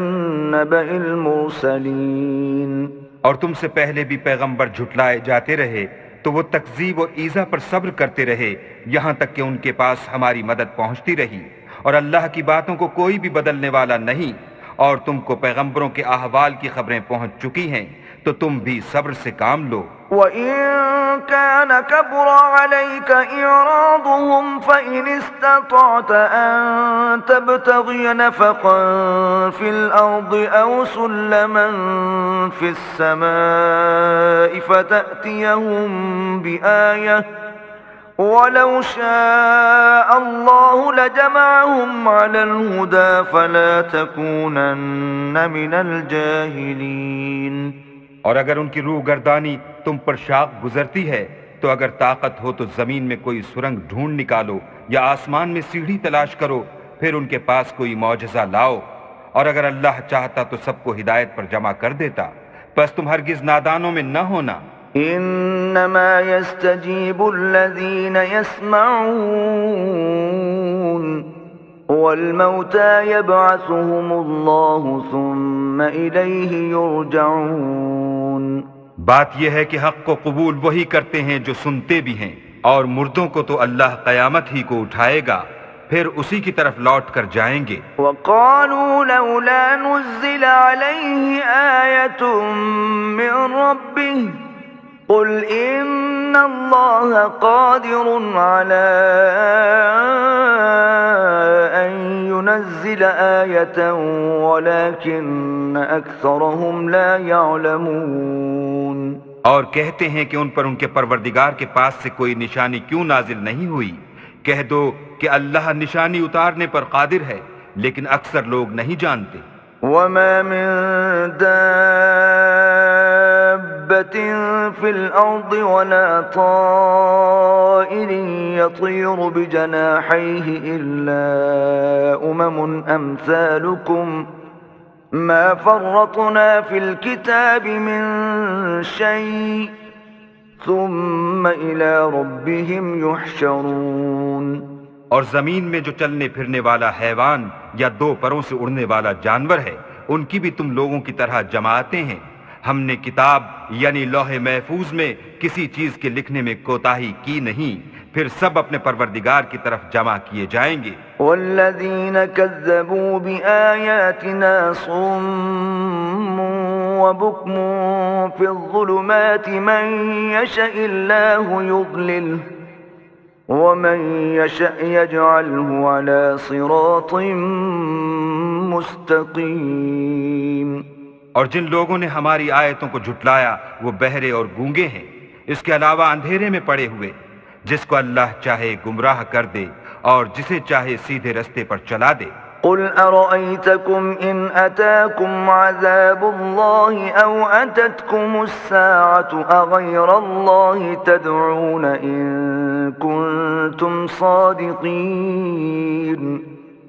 نَّبَإِ الْمُرْسَلِينَ۔ اور تم سے پہلے بھی پیغمبر جھٹلائے جاتے رہے تو وہ تکذیب و ایذا پر صبر کرتے رہے یہاں تک کہ ان کے پاس ہماری مدد پہنچتی رہی، اور اللہ کی باتوں کو کوئی بھی بدلنے والا نہیں، اور تم کو پیغمبروں کے احوال کی خبریں پہنچ چکی ہیں تو تم بھی صبر سے کام لو۔ وَإِن كَانَ كَبُرَ عَلَيْكَ إِعْرَاضُهُمْ فَإِنِ اسْتَطَعْتَ أَن تَبْتَغِيَ نَفَقًا فِي الْأَرْضِ أَوْ سُلَّمًا فِي السَّمَاءِ فَتَأْتِيَهُم بِآيَةٍ وَلَوْ شَاءَ اللَّهُ لَجَمَعَهُمْ عَلَى الْهُدَى فَلَا تَكُونَنَّ مِنَ الْجَاهِلِينَ۔ اور اگر ان کی روح گردانی تم پر شاق گزرتی ہے تو اگر طاقت ہو تو زمین میں کوئی سرنگ ڈھونڈ نکالو یا آسمان میں سیڑھی تلاش کرو پھر ان کے پاس کوئی معجزہ لاؤ، اور اگر اللہ چاہتا تو سب کو ہدایت پر جمع کر دیتا، بس تم ہرگز نادانوں میں نہ ہونا۔ انما يستجيب الذين يسمعون والموتى يبعثهم الله ثم إليه يرجعون۔ بات یہ ہے کہ حق کو قبول وہی کرتے ہیں جو سنتے بھی ہیں، اور مردوں کو تو اللہ قیامت ہی کو اٹھائے گا، پھر اسی کی طرف لوٹ کر جائیں گے۔ وقالوا لولا نزل عليه آية من ربه قل إن الله قادر على أن ينزل آية ولكن أكثرهم لا يعلمون۔ اور کہتے ہیں کہ ان پر ان کے پروردگار کے پاس سے کوئی نشانی کیوں نازل نہیں ہوئی؟ کہہ دو کہ اللہ نشانی اتارنے پر قادر ہے، لیکن اکثر لوگ نہیں جانتے۔ وما من دابة في الأرض ولا طائر يطير بجناحيه إلا أمثالكم ما فرطنا في الكتاب من شيء ثم إلى ربهم يحشرون۔ اور زمین میں جو چلنے پھرنے والا حیوان یا دو پروں سے اڑنے والا جانور ہے، ان کی بھی تم لوگوں کی طرح جماعتیں ہیں۔ ہم نے کتاب یعنی لوح محفوظ میں کسی چیز کے لکھنے میں کوتاہی کی نہیں، پھر سب اپنے پروردگار کی طرف جمع کیے جائیں گے۔ والذین کذبوا بآیاتنا صم وبکم فی الظلمات من یشاء اللہ یضللہ ومن یشاء یجعلہ علی صراط مستقیم۔ اور جن لوگوں نے ہماری آیتوں کو جھٹلایا وہ بہرے اور گونگے ہیں، اس کے علاوہ اندھیرے میں پڑے ہوئے۔ جس کو اللہ چاہے گمراہ کر دے اور جسے چاہے سیدھے رستے پر چلا دے۔ قل ارأيتكم إن أتاكم عذاب الله أو أتتكم الساعة أغير الله تدعون إن كنتم صادقين۔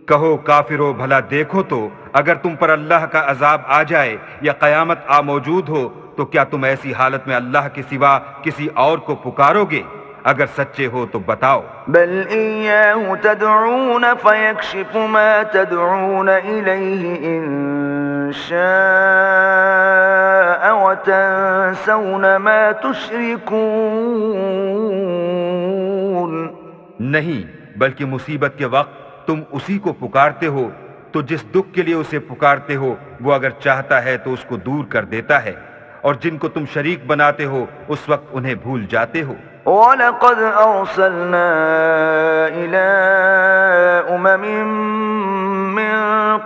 کہو کافرو بھلا دیکھو تو اگر تم پر اللہ کا عذاب آ جائے یا قیامت آ موجود ہو تو کیا تم ایسی حالت میں اللہ کے سوا کسی اور کو پکارو گے؟ اگر سچے ہو تو بتاؤ۔ بل إياه تدعون فيكشف ما تدعون إليه إن شاء وتنسون ما تشركون۔ نہیں، بلکہ مصیبت کے وقت تم اسی کو پکارتے ہو، تو جس دکھ کے لیے اسے پکارتے ہو وہ اگر چاہتا ہے تو اس کو دور کر دیتا ہے، اور جن کو تم شریک بناتے ہو اس وقت انہیں بھول جاتے ہو۔ وَلَقَدْ أَرْسَلْنَا إِلَىٰ أُمَمٍ مِّن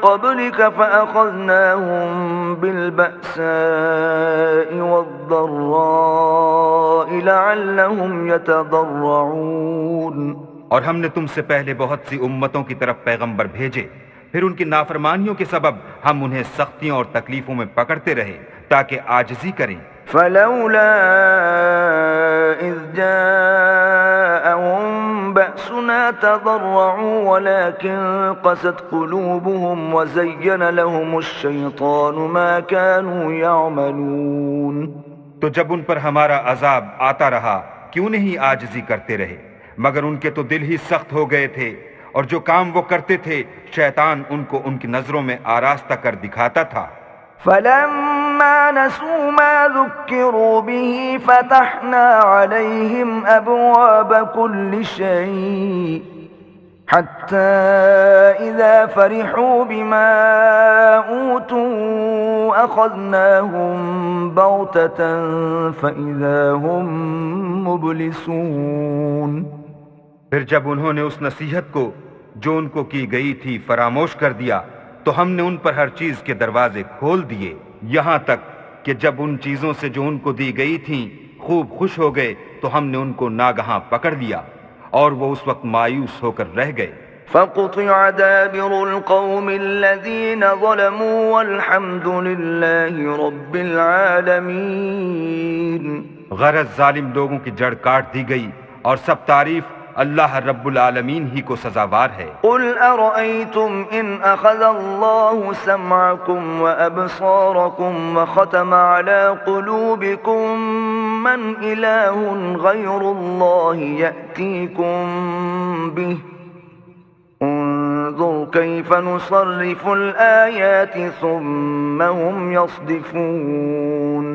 قَبْلِكَ فَأَخَذْنَاهُم بِالْبَأْسَاءِ وَالضَّرَّاءِ لَعَلَّهُمْ يَتَضَرَّعُونَ۔ اور ہم نے تم سے پہلے بہت سی امتوں کی طرف پیغمبر بھیجے، پھر ان کی نافرمانیوں کے سبب ہم انہیں سختیوں اور تکلیفوں میں پکڑتے رہے تاکہ عاجزی کریں۔ فلولا إذ جاءهم بأسنا تضرعوا ولكن قست قلوبهم وزين لهم الشيطان ما كانوا يعملون۔ تو جب ان پر ہمارا عذاب آتا رہا کیوں نہیں عاجزی کرتے رہے؟ مگر ان کے تو دل ہی سخت ہو گئے تھے، اور جو کام وہ کرتے تھے شیطان ان کو ان کی نظروں میں آراستہ کر دکھاتا تھا۔ فلما نسوا ما ذكروا به فتحنا عليهم أبواب كل شيء حتى إذا فرحوا بما أوتوا أخذناهم بغتة فإذا هم مبلسون۔ پھر جب انہوں نے اس نصیحت کو جو ان کو کی گئی تھی فراموش کر دیا تو ہم نے ان پر ہر چیز کے دروازے کھول دیے، یہاں تک کہ جب ان چیزوں سے جو ان کو دی گئی تھیں خوب خوش ہو گئے تو ہم نے ان کو ناگہاں پکڑ لیا اور وہ اس وقت مایوس ہو کر رہ گئے۔ فقطع دابر القوم الذين ظلموا والحمد لله رب العالمين۔ غرض ظالم لوگوں کی جڑ کاٹ دی گئی اور سب تعریف اللہ رب العالمین ہی کو سزاوار ہے۔ قل أرأيتم إن أخذ الله سمعكم وأبصاركم وختم على قلوبكم من إله غير الله يأتيكم به انظر كيف نصرف الآيات ثم هم يصدفون۔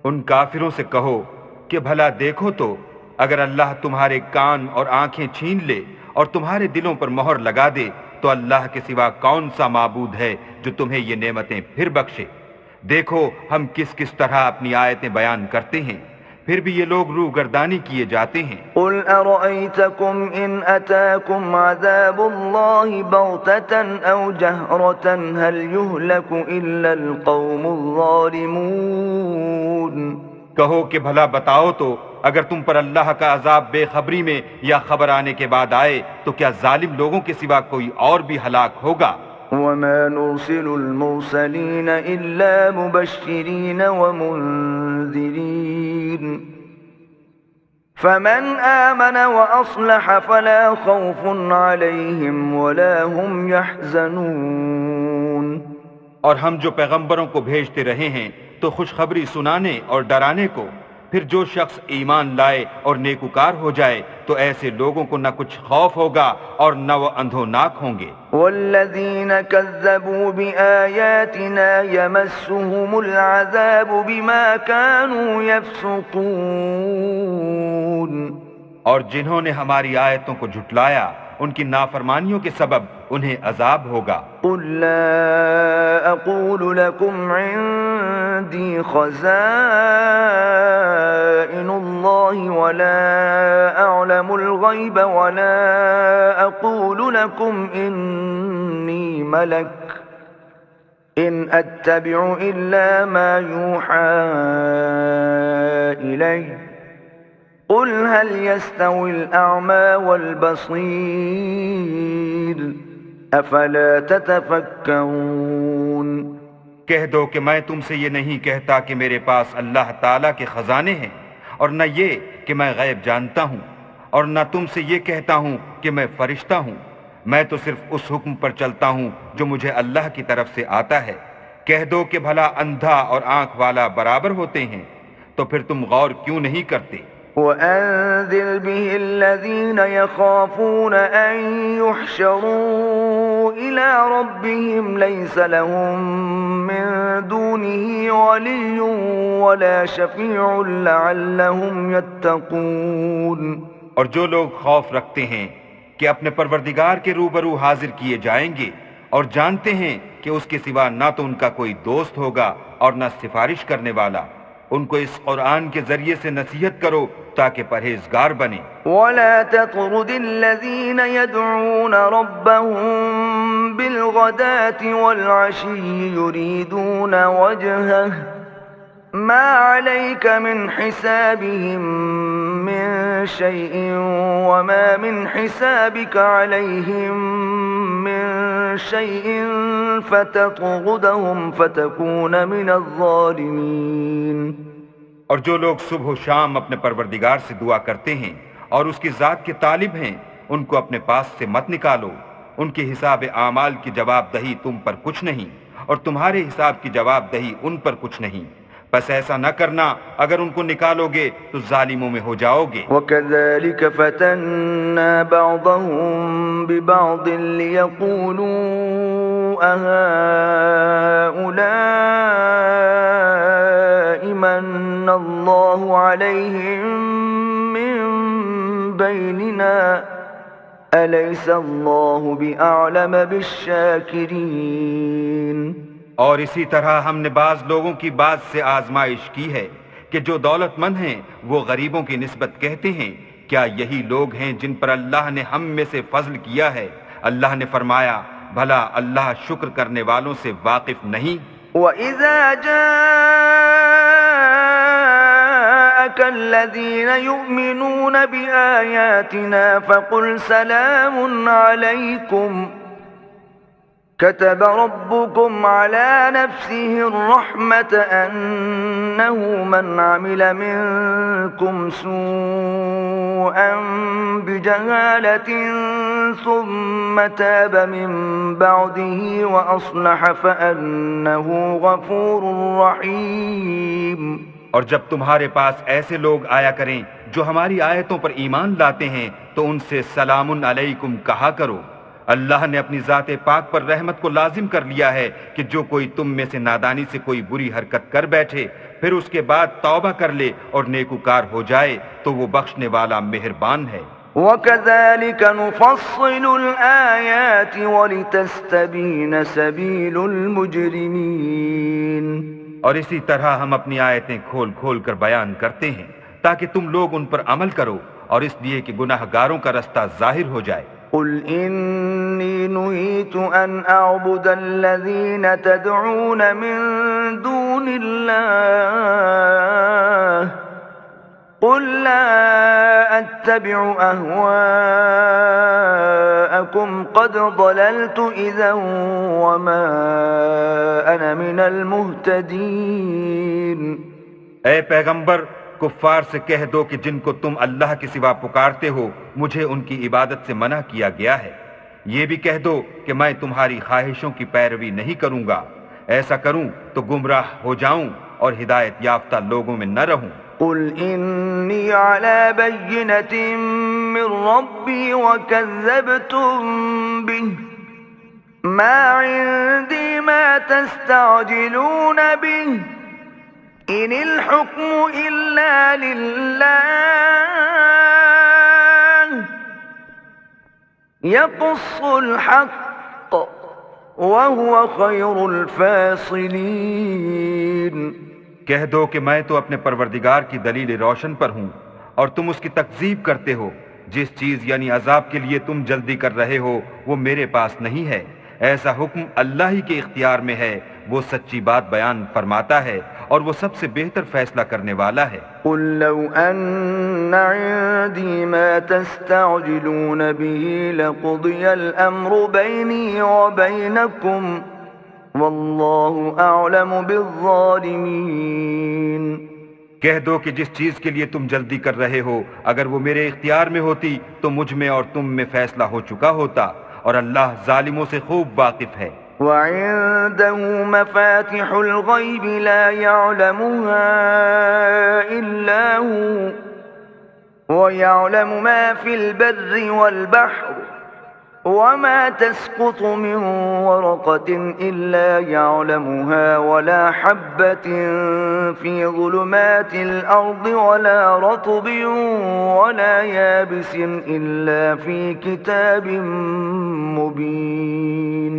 ان کافروں سے کہو کہ بھلا دیکھو تو اگر اللہ تمہارے کان اور آنکھیں چھین لے اور تمہارے دلوں پر مہر لگا دے تو اللہ کے سوا کون سا معبود ہے جو تمہیں یہ نعمتیں پھر بخشے؟ دیکھو ہم کس کس طرح اپنی آیتیں بیان کرتے ہیں، پھر بھی یہ لوگ روگردانی کیے جاتے ہیں۔ قل أرأيتكم إن أتاكم عذاب الله بغتة أو جهرة هل يهلك إلا القوم الظالمون۔ کہو کہ بھلا بتاؤ تو اگر تم پر اللہ کا عذاب بے خبری میں یا خبر آنے کے بعد آئے تو کیا ظالم لوگوں کے سوا کوئی اور بھی ہلاک ہوگا؟ وما نرسل المرسلين إلا مبشرين ومنذرين فمن آمن وأصلح فلا خوف عليهم ولا هم يحزنون۔ اور ہم جو پیغمبروں کو بھیجتے رہے ہیں تو خوشخبری سنانے اور ڈرانے کو، پھر جو شخص ایمان لائے اور نیکوکار ہو جائے تو ایسے لوگوں کو نہ کچھ خوف ہوگا اور نہ وہ اندھوناک ہوں گے۔ والذین کذبوا بآیاتنا یمسهم العذاب بما كانوا یفسقون۔ اور جنہوں نے ہماری آیتوں کو جھٹلایا ان کی نافرمانیوں کے سبب انہیں عذاب ہوگا۔ قل لا اقول لكم عندي خزائن الله ولا اعلم الغيب ولا اقول لكم اني ملك ان اتبع الا ما يوحى الي قل هل يستوي الأعمى والبصير أفلا تتفكرون۔ کہہ دو کہ میں تم سے یہ نہیں کہتا کہ میرے پاس اللہ تعالیٰ کے خزانے ہیں، اور نہ یہ کہ میں غیب جانتا ہوں، اور نہ تم سے یہ کہتا ہوں کہ میں فرشتہ ہوں، میں تو صرف اس حکم پر چلتا ہوں جو مجھے اللہ کی طرف سے آتا ہے۔ کہہ دو کہ بھلا اندھا اور آنکھ والا برابر ہوتے ہیں، تو پھر تم غور کیوں نہیں کرتے؟ وأنذر به الذين يخافون أن يحشروا إلى ربهم ليس لهم من دونه ولي ولا شفيع لعلهم يتقون۔ اور جو لوگ خوف رکھتے ہیں کہ اپنے پروردگار کے روبرو حاضر کیے جائیں گے اور جانتے ہیں کہ اس کے سوا نہ تو ان کا کوئی دوست ہوگا اور نہ سفارش کرنے والا، ان کو اس قرآن کے ذریعے سے نصیحت کرو تاکہ پرہیزگار بنیں۔ ولا تطرد الذين يدعون ربهم بالغداة والعشي يريدون وجهه ما عليك من حسابهم من شيء وما من حسابك عليهم من شيء فتطردهم فتكون من الظالمين۔ اور جو لوگ صبح و شام اپنے پروردگار سے دعا کرتے ہیں اور اس کی ذات کے طالب ہیں، ان کو اپنے پاس سے مت نکالو، ان کے حساب اعمال کی جواب دہی تم پر کچھ نہیں اور تمہارے حساب کی جواب دہی ان پر کچھ نہیں، بس ایسا نہ کرنا، اگر ان کو نکالو گے تو ظالموں میں ہو جاؤ گے۔ وَكَذَلِكَ فَتَنَّا بَعْضَهُم بِبَعْضٍ لِيَقُولُوا أَهَٰؤُلَاءِ مَنَّ اللَّهُ عَلَيْهِم مِّن بَيْنِنَا أَلَيْسَ اللَّهُ بِأَعْلَمَ بِالشَّاكِرِينَ۔ اور اسی طرح ہم نے بعض لوگوں کی بعض سے آزمائش کی ہے کہ جو دولت مند ہیں وہ غریبوں کی نسبت کہتے ہیں کیا یہی لوگ ہیں جن پر اللہ نے ہم میں سے فضل کیا ہے؟ اللہ نے فرمایا بھلا اللہ شکر کرنے والوں سے واقف نہیں؟ وَإِذَا جَاءَكَ الَّذِينَ يُؤْمِنُونَ بِآيَاتِنَا فَقُلْ سَلَامٌ عَلَيْكُمْ كتب ربكم على نفسه الرحمة أنه من عمل منكم سوءا بجهالة ثم تاب من بعده وأصلح فأنه غفور رحيم۔ اور جب تمہارے پاس ایسے لوگ آیا کریں جو ہماری آیتوں پر ایمان لاتے ہیں تو ان سے سلام علیکم کہا کرو۔ اللہ نے اپنی ذات پاک پر رحمت کو لازم کر لیا ہے کہ جو کوئی تم میں سے نادانی سے کوئی بری حرکت کر بیٹھے پھر اس کے بعد توبہ کر لے اور نیکوکار ہو جائے تو وہ بخشنے والا مہربان ہے۔ وَكَذَلِكَ نُفَصِّلُ الْآيَاتِ وَلِتَسْتَبِينَ سَبِيلُ الْمُجْرِمِينَ۔ اور اسی طرح ہم اپنی آیتیں کھول کھول کر بیان کرتے ہیں تاکہ تم لوگ ان پر عمل کرو اور اس لیے کہ گناہ گاروں کا رستہ ظاہر ہو جائے۔ قُلْ إِنِّي نُهِيتُ أَنْ أَعْبُدَ الَّذِينَ تَدْعُونَ مِن دُونِ اللَّهِ قُل لَّا أَتَّبِعُ أَهْوَاءَكُمْ قَدْ ضَلَلْتُ إِذًا وَمَا أَنَا مِنَ الْمُهْتَدِينَ۔ اے پیغمبر کفار سے کہہ دو کہ جن کو تم اللہ کے سوا پکارتے ہو مجھے ان کی عبادت سے منع کیا گیا ہے۔ یہ بھی کہہ دو کہ میں تمہاری خواہشوں کی پیروی نہیں کروں گا، ایسا کروں تو گمراہ ہو جاؤں اور ہدایت یافتہ لوگوں میں نہ رہوں۔ قُلْ إِنِّي عَلَى بَيِّنَةٍ مِّن رَّبِّي وَكَذَّبْتُم بِهِ مَا عِندِي مَا تَسْتَعْجِلُونَ بِهِ إِنِ الْحُكْمُ إِلَّا لِلَّهِ يَقُصُّ الْحَقَّ وَهُوَ خَيْرُ الْفَاصِلِينَ۔ کہہ دو کہ میں تو اپنے پروردگار کی دلیل روشن پر ہوں اور تم اس کی تکذیب کرتے ہو۔ جس چیز یعنی عذاب کے لیے تم جلدی کر رہے ہو وہ میرے پاس نہیں ہے، ایسا حکم اللہ ہی کے اختیار میں ہے، وہ سچی بات بیان فرماتا ہے اور وہ سب سے بہتر فیصلہ کرنے والا ہے۔ قُل لَّوْ أَنَّ عِندِي مَا تَسْتَعْجِلُونَ بِهِ لَقُضِيَ الْأَمْرُ بَيْنِي وَبَيْنَكُمْ وَاللَّهُ أَعْلَمُ بِالظَّالِمِينَ۔ کہہ دو کہ جس چیز کے لیے تم جلدی کر رہے ہو اگر وہ میرے اختیار میں ہوتی تو مجھ میں اور تم میں فیصلہ ہو چکا ہوتا، اور اللہ ظالموں سے خوب واقف ہے۔ وعنده مفاتح الغيب لا يعلمها إلا هو ويعلم ما في البر والبحر وما تسقط من ورقة إلا يعلمها ولا حبة في ظلمات الأرض ولا رطب ولا يابس إلا في كتاب مبين۔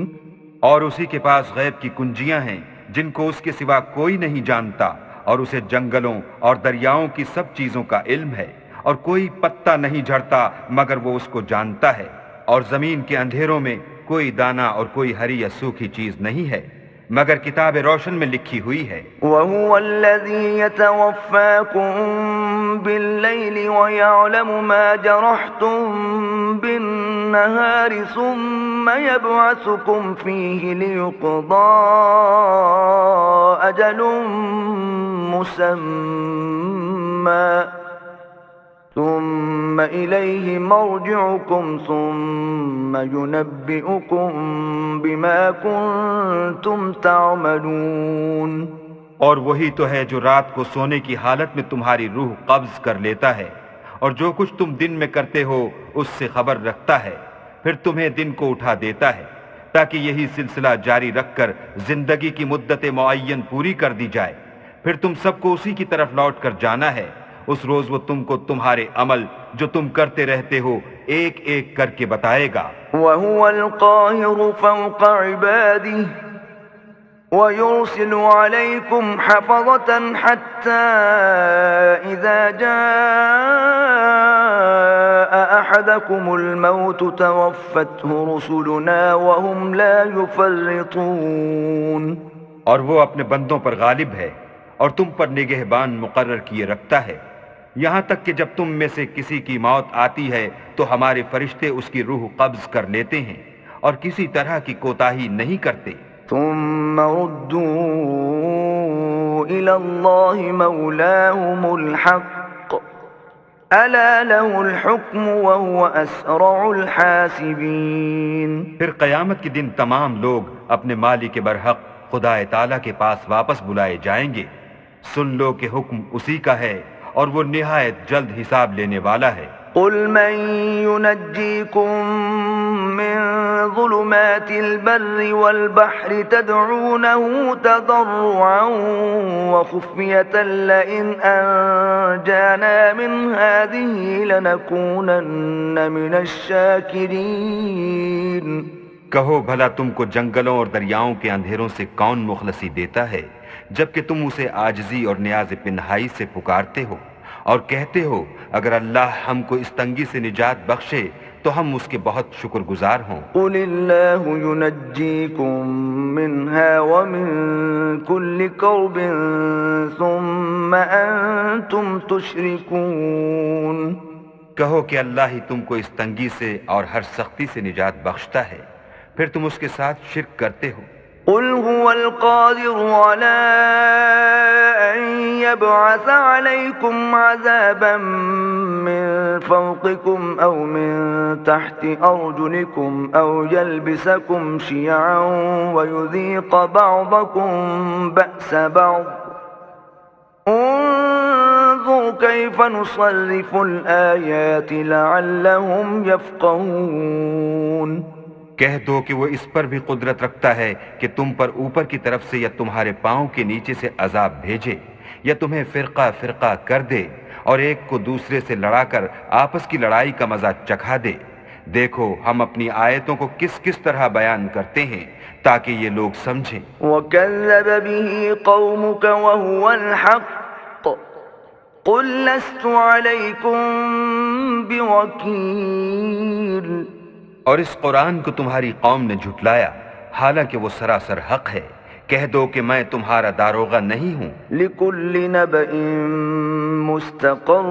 اور اسی کے پاس غیب کی کنجیاں ہیں جن کو اس کے سوا کوئی نہیں جانتا، اور اسے جنگلوں اور دریاؤں کی سب چیزوں کا علم ہے، اور کوئی پتا نہیں جھڑتا مگر وہ اس کو جانتا ہے، اور زمین کے اندھیروں میں کوئی دانہ اور کوئی ہری یا سوکھی چیز نہیں ہے مگر کتاب روشن میں لکھی ہوئی ہے۔ وَهُوَ الَّذِي يَتَوَفَّاكُم بِاللَّيْلِ وَيَعْلَمُ مَا جَرَحْتُم بِالنَّهَارِ ثُمَّ يَبْعَثُكُمْ فِيهِ لِيُقْضَىٰ أَجَلٌ مُّسَمًّى ثُمَّ إِلَيْهِ مَرْجِعُكُمْ ثُمَّ يُنَبِّئُكُم بِمَا كُنتُمْ تَعْمَلُونَ۔ اور وہی تو ہے جو رات کو سونے کی حالت میں تمہاری روح قبض کر لیتا ہے، اور جو کچھ تم دن میں کرتے ہو اس سے خبر رکھتا ہے، پھر تمہیں دن کو اٹھا دیتا ہے تاکہ یہی سلسلہ جاری رکھ کر زندگی کی مدت معین پوری کر دی جائے، پھر تم سب کو اسی کی طرف لوٹ کر جانا ہے۔ اس روز وہ تم کو تمہارے عمل جو تم کرتے رہتے ہو ایک ایک کر کے بتائے گا۔ وَهُوَ الْقَاهِرُ فَوْقَ عِبَادِهِ وَيُرْسِلُ عَلَيْكُمْ حَفَظَةً حَتَّى إِذَا جَاءَ أَحَدَكُمُ الْمَوْتُ تَوَفَّتْهُ رُسُلُنَا وَهُمْ لَا يُفَرِّطُونَ۔ اور وہ اپنے بندوں پر غالب ہے اور تم پر نگہبان مقرر کیے رکھتا ہے، یہاں تک کہ جب تم میں سے کسی کی موت آتی ہے تو ہمارے فرشتے اس کی روح قبض کر لیتے ہیں، اور کسی طرح کی کوتاہی نہیں کرتے۔ ثم ردوا إلى الله مولاهم الحق ألا له الحكم وهو أسرع الحاسبين۔ پھر قیامت کے دن تمام لوگ اپنے مالک برحق خدا تعالیٰ کے پاس واپس بلائے جائیں گے۔ سن لو کہ حکم اسی کا ہے اور وہ نہایت جلد حساب لینے والا ہے۔ قل من ينجيكم من ظلمات البر والبحر تدعونه تضرعا وخفية لئن أنجانا من هذه لنكونن من الشاكرين۔ کہو بھلا تم کو جنگلوں اور دریاؤں کے اندھیروں سے کون مخلصی دیتا ہے جبکہ تم اسے عاجزی اور نیاز پنہائی سے پکارتے ہو اور کہتے ہو اگر اللہ ہم کو اس تنگی سے نجات بخشے تو ہم اس کے بہت شکر گزار ہوں۔ قل اللہ ينجيكم منها ومن كل كرب ثم أنتم تشركون۔ کہو کہ اللہ ہی تم کو اس تنگی سے اور ہر سختی سے نجات بخشتا ہے، پھر تم اس کے ساتھ شرک کرتے ہو۔ قل هو القادر على أن يبعث عليكم عذابا من فوقكم أو من تحت أرجلكم أو يلبسكم شيعا ويذيق بعضكم بأس بعض انظر كيف نصرف الآيات لعلهم يفقهون۔ کہہ دو کہ وہ اس پر بھی قدرت رکھتا ہے کہ تم پر اوپر کی طرف سے یا تمہارے پاؤں کے نیچے سے عذاب بھیجے یا تمہیں فرقہ فرقہ کر دے اور ایک کو دوسرے سے لڑا کر آپس کی لڑائی کا مزہ چکھا دے۔ دیکھو ہم اپنی آیتوں کو کس کس طرح بیان کرتے ہیں تاکہ یہ لوگ سمجھیں۔ وَكَذَّبَ بِهِ قَوْمُكَ وَهُوَ الْحَقُّ قُلْ لَسْتُ عَلَيْكُمْ بِوَكِيلٍ۔ اور اس قرآن کو تمہاری قوم نے جھٹلایا حالانکہ وہ سراسر حق ہے، کہہ دو کہ میں تمہارا داروغہ نہیں ہوں۔ لِكُلِّ نَبَإٍ مُسْتَقَرٌّ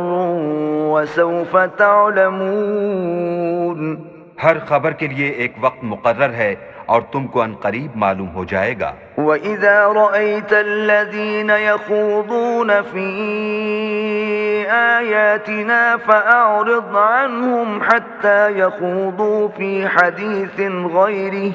وَسَوْفَ تَعْلَمُونَ۔ ہر خبر کے لیے ایک وقت مقرر ہے اور تم کو ان قریب معلوم ہو جائے گا۔ وَإِذَا رَأَيْتَ الَّذِينَ يَخُوضُونَ فِي آيَاتِنَا فَأَعْرِضْ عَنْهُمْ حَتَّى يَخُوضُوا فِي حَدِيثٍ غَيْرِهِ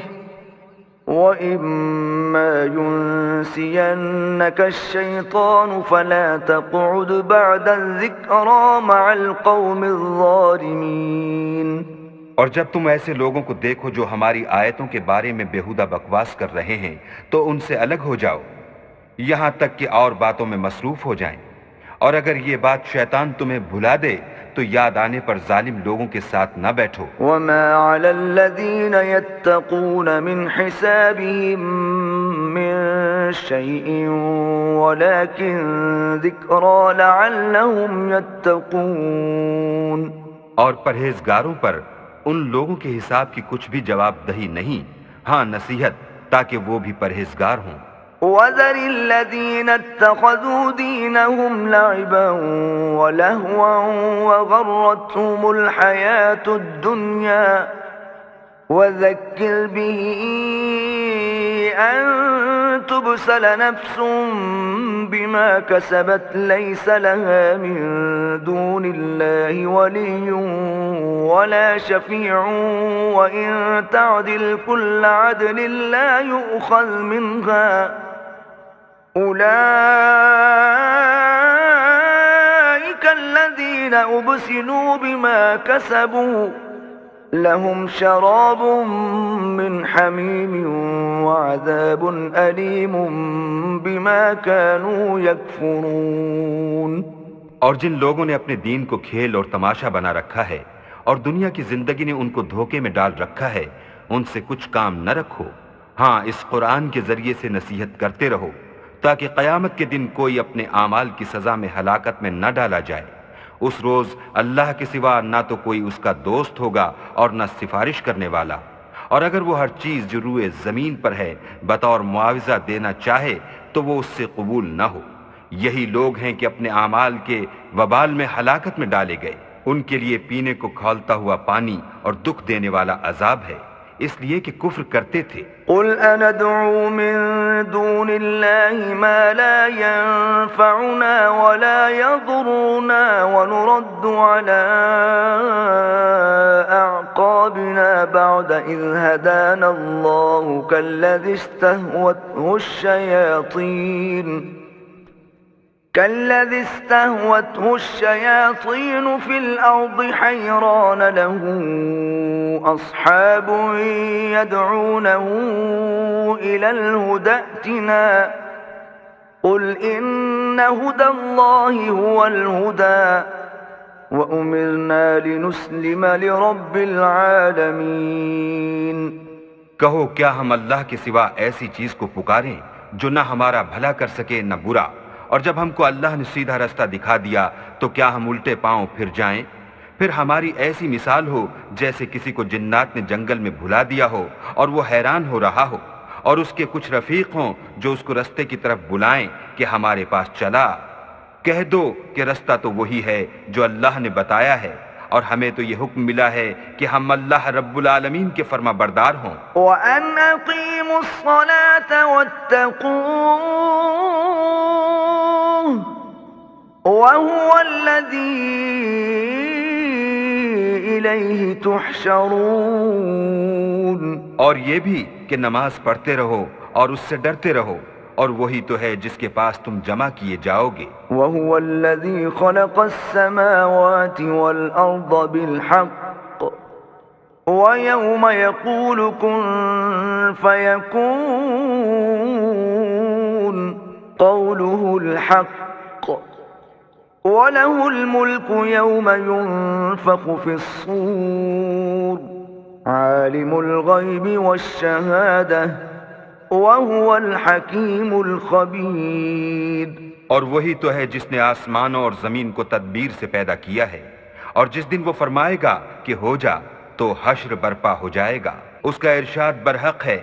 وَإِمَّا يُنْسِيَنَّكَ الشَّيْطَانُ فَلَا تَقْعُدْ بَعْدَ الذِّكْرَى مَعَ الْقَوْمِ الظَّالِمِينَ۔ اور جب تم ایسے لوگوں کو دیکھو جو ہماری آیتوں کے بارے میں بیہودہ بکواس کر رہے ہیں تو ان سے الگ ہو جاؤ یہاں تک کہ اور باتوں میں مصروف ہو جائیں، اور اگر یہ بات شیطان تمہیں بھلا دے تو یاد آنے پر ظالم لوگوں کے ساتھ نہ بیٹھو۔ وَمَا عَلَى الَّذِينَ يَتَّقُونَ مِنْ حِسَابِهِمْ مِنْ شَيْءٍ وَلَكِنْ ذِكْرَى لَعَلَّهُمْ يَتَّقُونَ۔ اور پرہیزگاروں پر ان لوگوں کے حساب کی کچھ بھی جواب دہی نہیں، ہاں نصیحت تاکہ وہ بھی پرہیزگار ہوں۔ وَذَرِ الَّذِينَ اتَّخَذُوا دِينَهُمْ لَعِبًا وَلَهْوًا وَغَرَّتْهُمُ الْحَيَاةُ الدُّنْيَا وَذَكِّرْ بِهِ أَن تُبْسَلَ نَفْسٌ بِمَا كَسَبَتْ لَيْسَ لَهَا مِن دُونِ اللَّهِ وَلِيٌّ وَلَا شَفِيعٌ وَإِن تَعْدِلْ كُلَّ عَدْلٍ لَّا يُؤْخَذْ مِنْهَا أُولَئِكَ الَّذِينَ أُبْسِلُوا بِمَا كَسَبُوا لَهُمْ شَرَابٌ مِّنْ حَمِيمٍ وَعَذَابٌ أَلِيمٌ بِمَا كَانُوا يَكْفُرُونَ۔ اور جن لوگوں نے اپنے دین کو کھیل اور تماشا بنا رکھا ہے اور دنیا کی زندگی نے ان کو دھوکے میں ڈال رکھا ہے، ان سے کچھ کام نہ رکھو، ہاں اس قرآن کے ذریعے سے نصیحت کرتے رہو تاکہ قیامت کے دن کوئی اپنے اعمال کی سزا میں ہلاکت میں نہ ڈالا جائے۔ اس روز اللہ کے سوا نہ تو کوئی اس کا دوست ہوگا اور نہ سفارش کرنے والا، اور اگر وہ ہر چیز جو روئے زمین پر ہے بطور معاوضہ دینا چاہے تو وہ اس سے قبول نہ ہو۔ یہی لوگ ہیں کہ اپنے اعمال کے وبال میں ہلاکت میں ڈالے گئے، ان کے لیے پینے کو کھولتا ہوا پانی اور دکھ دینے والا عذاب ہے۔ اس لیے کہ کفر کرتے تھے۔ قل أندعو من دون الله ما لا ينفعنا ولا يضرنا ونرد على أعقابنا بعد إذ هدانا الله كالذي استهوته الشياطين في الأرض حيران له أصحاب يدعونه إلى الهدى ائتنا قل إن هدى الله هو الهدى وأمرنا لنسلم لرب العالمين۔ کہو کیا ہم اللہ کے سوا ایسی چیز کو پکاریں جو نہ ہمارا بھلا کر سکے نہ برا، اور جب ہم کو اللہ نے سیدھا رستہ دکھا دیا تو کیا ہم الٹے پاؤں پھر جائیں؟ پھر ہماری ایسی مثال ہو جیسے کسی کو جنات نے جنگل میں بھلا دیا ہو اور وہ حیران ہو رہا ہو، اور اس کے کچھ رفیق ہوں جو اس کو رستے کی طرف بلائیں کہ ہمارے پاس چلا۔ کہہ دو کہ رستہ تو وہی ہے جو اللہ نے بتایا ہے، اور ہمیں تو یہ حکم ملا ہے کہ ہم اللہ رب العالمین کے فرما بردار ہوں۔ وَأَنْ أَقِيمُوا الصَّلَاةَ وَاتَّقُوهُ وَهُوَ الَّذِي إِلَيْهِ تُحْشَرُونَ۔ اور یہ بھی کہ نماز پڑھتے رہو اور اس سے ڈرتے رہو، اور وہی تو ہے جس کے پاس تم جمع کیے جاؤ گے۔ وَهُوَ الَّذِي خَلَقَ السَّمَاوَاتِ وَالْأَرْضَ بِالْحَقِّ وَيَوْمَ يَقُولُ كُن فَيَكُونُ قَوْلُهُ الْحَقُّ وَلَهُ الْمُلْكُ يَوْمَ يُنفَخُ فِي الصُّورِ عَالِمُ الْغَيْبِ وَالشَّهَادَةِ وَهُوَ الْحَكِيمُ الْخَبِيرُ۔ اور وہی تو ہے جس نے آسمانوں اور زمین کو تدبیر سے پیدا کیا ہے، اور جس دن وہ فرمائے گا کہ ہو جا تو حشر برپا ہو جائے گا، اس کا ارشاد برحق ہے،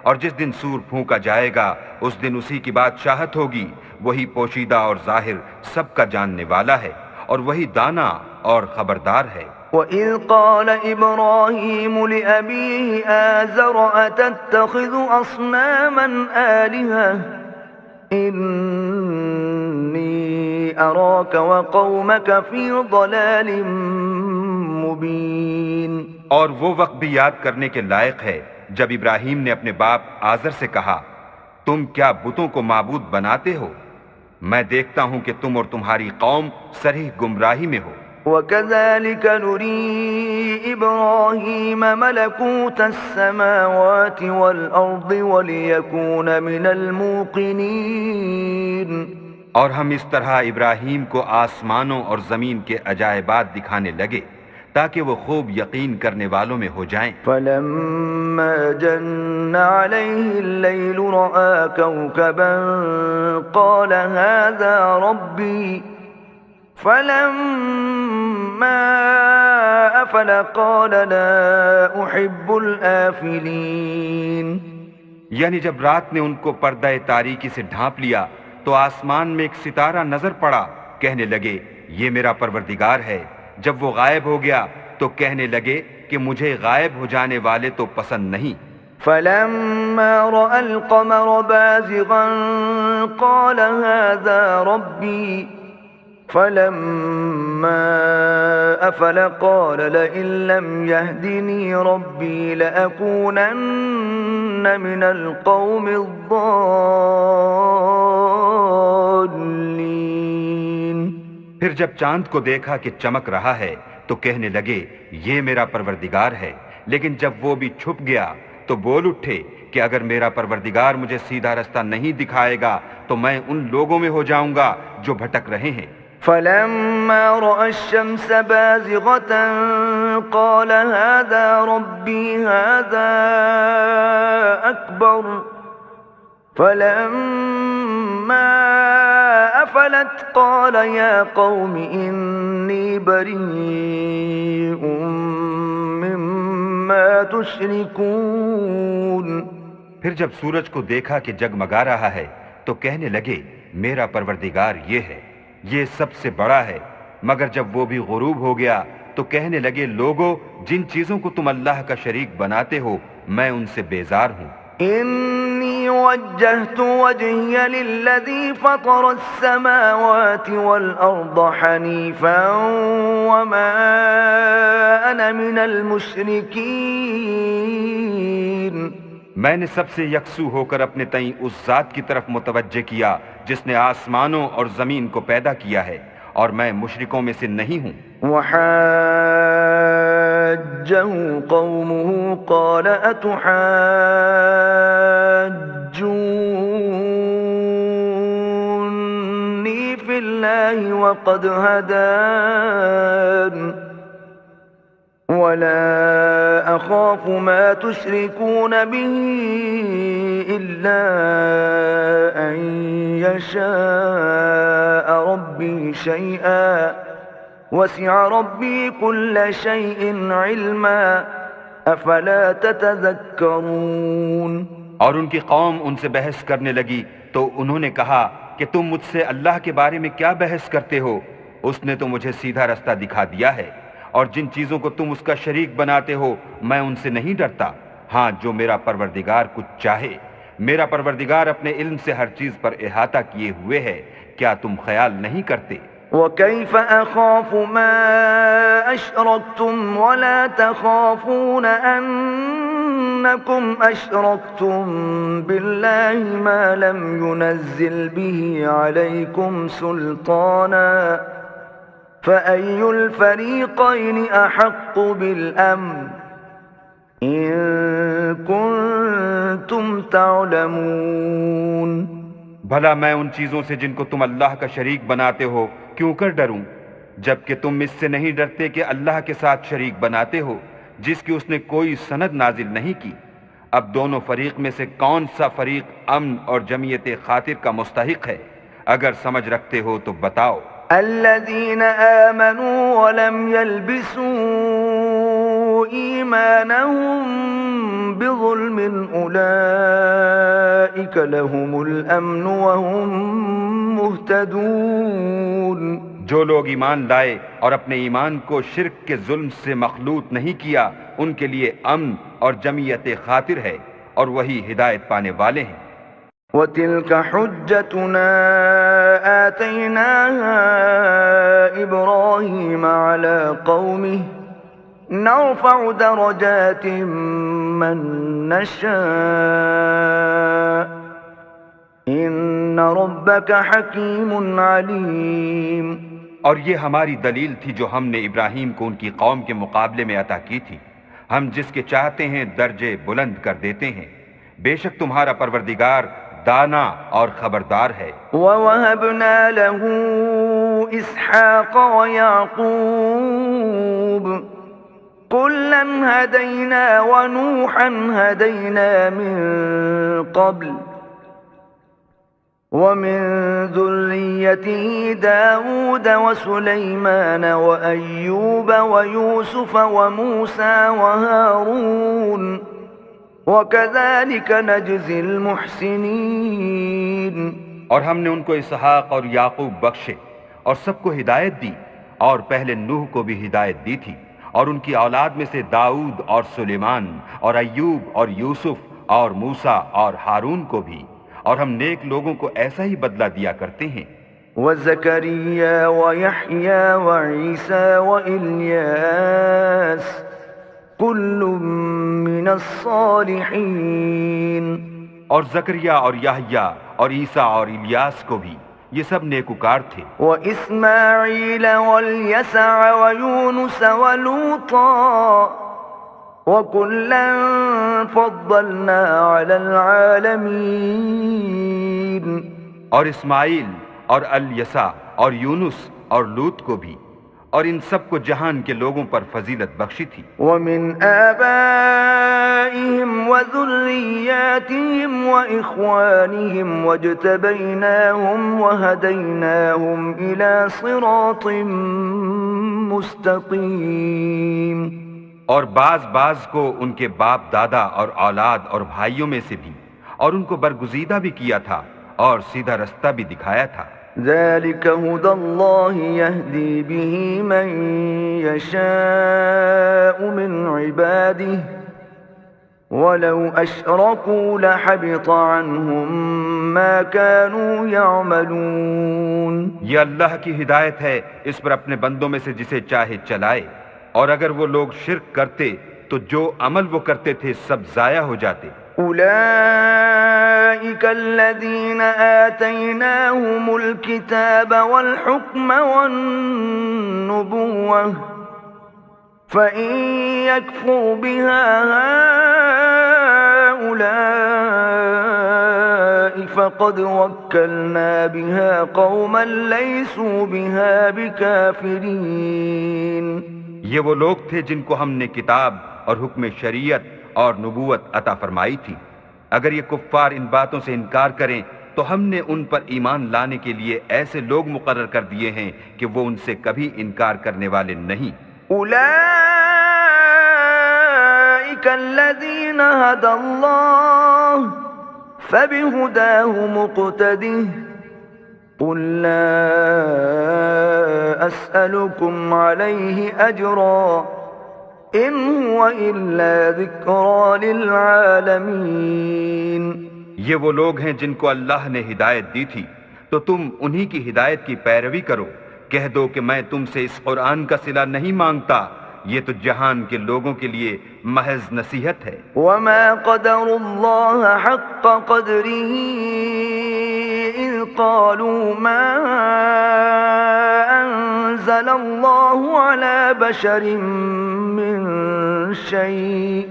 اور جس دن سور پھونکا جائے گا اس دن اسی کی بادشاہت ہوگی، وہی پوشیدہ اور ظاہر سب کا جاننے والا ہے، اور وہی دانا اور خبردار ہے۔ وَإِذْ قَالَ إِبْرَاهِيمُ لِأَبِيهِ آزَرَ أَتَتَّخِذُ أَصْنَامًا آلِهَةً إِنِّي أَرَاكَ وَقَوْمَكَ فِي ضَلَالٍ مُبِينٍ۔ اور وہ وقت بھی یاد کرنے کے لائق ہے جب ابراہیم نے اپنے باپ آزر سے کہا، تم کیا بتوں کو معبود بناتے ہو؟ میں دیکھتا ہوں کہ تم اور تمہاری قوم صریح گمراہی میں ہو۔ وَكَذَلِكَ نُرِي إِبْرَاهِيمَ مَلَكُوتَ السَّمَاوَاتِ وَالْأَرْضِ وَلِيَكُونَ مِنَ الْمُوقِنِينَ۔ اور ہم اس طرح ابراہیم کو آسمانوں اور زمین کے عجائبات دکھانے لگے تاکہ وہ خوب یقین کرنے والوں میں ہو جائیں۔ فَلَمَّا جَنَّ عَلَيْهِ اللَّيْلُ رَأَىٰ كَوْكَبًا قَالَ هَٰذَا رَبِّي فَلَمَّا أَفَلَ قَالَ لَا أُحِبُّ الْآفِلِينَ۔ یعنی جب رات نے ان کو پردہ تاریکی سے ڈھانپ لیا تو آسمان میں ایک ستارہ نظر پڑا، کہنے لگے یہ میرا پروردگار ہے۔ جب وہ غائب ہو گیا تو کہنے لگے کہ مجھے غائب ہو جانے والے تو پسند نہیں۔ فَلَمَّا رَأَى الْقَمَرَ بَازِغًا قَالَ هَٰذَا رَبِّي فَلَمَّا أَفَلَ قَالَ لَئِن لَّمْ يَهْدِنِي رَبِّي لَأَكُونَنَّ مِنَ الْقَوْمِ الضَّالِّينَ۔ پھر جب چاند کو دیکھا کہ چمک رہا ہے تو کہنے لگے یہ میرا پروردگار ہے، لیکن جب وہ بھی چھپ گیا تو بول اٹھے کہ اگر میرا پروردگار مجھے سیدھا رستہ نہیں دکھائے گا تو میں ان لوگوں میں ہو جاؤں گا جو بھٹک رہے ہیں۔ فَلَمَّا رَأَى الشَّمْسَ بَازِغَةً قَالَ هَٰذَا رَبِّي هَٰذَا أَكْبَرُ فَلَمَّا أَفَلَتْ قَالَ يَا قَوْمِ إِنِّي بَرِيءٌ مِّمَّا تُشْرِكُونَ۔ پھر جب سورج کو دیکھا کہ جگمگا رہا ہے تو کہنے لگے میرا پروردگار یہ ہے، یہ سب سے بڑا ہے۔ مگر جب وہ بھی غروب ہو گیا تو کہنے لگے لوگو جن چیزوں کو تم اللہ کا شریک بناتے ہو میں ان سے بیزار ہوں۔ إني وجهت وجهي للذي فطر السماوات والأرض حنيفا وما أنا من المشركين۔ میں نے سب سے یکسو ہو کر اپنے تئیں اس ذات کی طرف متوجہ کیا جس نے آسمانوں اور زمین کو پیدا کیا ہے، اور میں مشرکوں میں سے نہیں ہوں۔ وحاجه قومه قال أتحاجوني في الله وقد هدان ولا أخاف ما تشركون به إلا أن يشاء ربي شيئا وسع ربي كل شيء علما أفلا تتذكرون۔ اور ان کی قوم ان سے بحث کرنے لگی تو انہوں نے کہا کہ تم مجھ سے اللہ کے بارے میں کیا بحث کرتے ہو؟ اس نے تو مجھے سیدھا رستہ دکھا دیا ہے، اور جن چیزوں کو تم اس کا شریک بناتے ہو میں ان سے نہیں ڈرتا۔ ہاں، جو میرا پروردگار کچھ چاہے، میرا پروردگار اپنے علم سے ہر چیز پر احاطہ کیے ہوئے ہے، کیا تم خیال نہیں کرتے؟ وكيف أخاف ما أشركتم ولا تخافون أنكم أشركتم بالله ما لم ينزل به عليكم سلطانا فأي الفريقين أحق بالأمن إن كنتم تعلمون۔ بھلا میں ان چیزوں سے جن کو تم اللہ کا شریک بناتے ہو کیوں کر ڈروں، جبکہ تم اس سے نہیں ڈرتے کہ اللہ کے ساتھ شریک بناتے ہو جس کی اس نے کوئی سند نازل نہیں کی۔ اب دونوں فریق میں سے کون سا فریق امن اور جمعیت خاطر کا مستحق ہے؟ اگر سمجھ رکھتے ہو تو بتاؤ۔ الذين آمنوا ولم يلبسوا إيمانهم بظلم أولئك لهم الأمن وهم مهتدون۔ جو لوگ ایمان لائے اور اپنے ایمان کو شرک کے ظلم سے مخلوط نہیں کیا، ان کے لیے امن اور جمعیت خاطر ہے، اور وہی ہدایت پانے والے ہیں۔ وَتِلْكَ حُجَّتُنَا آتَيْنَاهَا إِبْرَاهِيمَ عَلَى قَوْمِهِ نَرْفَعُ دَرَجَاتٍ مَّن نَّشَاءُ إِنَّ رَبَّكَ حَكِيمٌ عَلِيمٌ۔ اور یہ ہماری دلیل تھی جو ہم نے ابراہیم کو ان کی قوم کے مقابلے میں عطا کی تھی، ہم جس کے چاہتے ہیں درجے بلند کر دیتے ہیں، بے شک تمہارا پروردگار دانا اور خبردار ہے۔ وَوَهَبْنَا لَهُ إِسْحَاقَ وَيَعْقُوبَ كُلًّا هَدَيْنَا وَنُوحًا هَدَيْنَا مِن قَبْلُ وَمِن ذُرِّيَّتِهِ دَاوُودَ وَسُلَيْمَانَ وَأَيُّوبَ وَيُوسُفَ وَمُوسَى وَهَارُونَ وَكَذَلِكَ نَجْزِي الْمُحْسِنِينَ۔ اور ہم نے ان کو اسحاق اور یعقوب بخشے اور سب کو ہدایت دی، اور پہلے نوح کو بھی ہدایت دی تھی، اور ان کی اولاد میں سے داؤد اور سلیمان اور ایوب اور یوسف اور موسیٰ اور ہارون کو بھی، اور ہم نیک لوگوں کو ایسا ہی بدلہ دیا کرتے ہیں۔ وَزَكَرِيَّا وَيَحْيَا وَعِيسَى وَإِلْيَاسَ كُلٌّ مِّنَ الصَّالِحِينَ۔ اور زکریا اور یحییٰ اور عیسیٰ اور الیاس کو بھی، یہ سب نیکوکار تھے۔ وَإِسْمَاعِيلَ وَالْيَسَعَ وَيُونُسَ وَلُوطًا وَكُلًّا فَضَّلْنَا عَلَى الْعَالَمِينَ۔ اور اسماعیل اور الیسع اور یونس اور لوط کو بھی، اور ان سب کو جہان کے لوگوں پر فضیلت بخشی تھی۔ وَمِنْ آبَائِهِمْ وَذُرِّيَّاتِهِمْ وَإِخْوَانِهِمْ وَاجْتَبَيْنَاهُمْ وَهَدَيْنَاهُمْ إِلَى صِرَاطٍ مُسْتَقِيمٍ۔ اور بعض کو ان کے باپ دادا اور اولاد اور بھائیوں میں سے بھی، اور ان کو برگزیدہ بھی کیا تھا اور سیدھا رستہ بھی دکھایا تھا۔ ذَلِكَ هُدَى اللَّهِ يَهْدِي بِهِ مَن يَشَاءُ مِنْ عِبَادِهِ وَلَوْ أَشْرَكُوا لَحَبِطَ عَنْهُمْ مَا كَانُوا يَعْمَلُونَ۔ یہ اللہ کی ہدایت ہے، اس پر اپنے بندوں میں سے جسے چاہے چلائے، اور اگر وہ لوگ شرک کرتے تو جو عمل وہ کرتے تھے سب ضائع ہو جاتے۔ أولئك الذين آتيناهم الكتاب والحكم والنبوة فإن يكفر بها هؤلاء فقد وكلنا بها قوما ليسوا بها بكافرين۔ یہ وہ لوگ تھے جن کو ہم نے کتاب اور حکم شریعت اور نبوت عطا فرمائی تھی۔ اگر یہ کفار ان باتوں سے انکار کریں تو ہم نے ان پر ایمان لانے کے لیے ایسے لوگ مقرر کر دیے ہیں کہ وہ ان سے کبھی انکار کرنے والے نہیں۔ اولئک الذین ھدی اللہ فبہداہ مقتدہ قل لا اسألکم علیہ اجرا ان هو الا ذکری للعالمین۔ یہ وہ لوگ ہیں جن کو اللہ نے ہدایت دی تھی، تو تم انہی کی ہدایت کی پیروی کرو۔ کہہ دو کہ میں تم سے اس قرآن کا صلہ نہیں مانگتا، یہ تو جہان کے لوگوں کے لیے محض نصیحت ہے۔ وما قدر اللہ حق قدره اذ قالوا ما انزل اللہ على بشر من شيء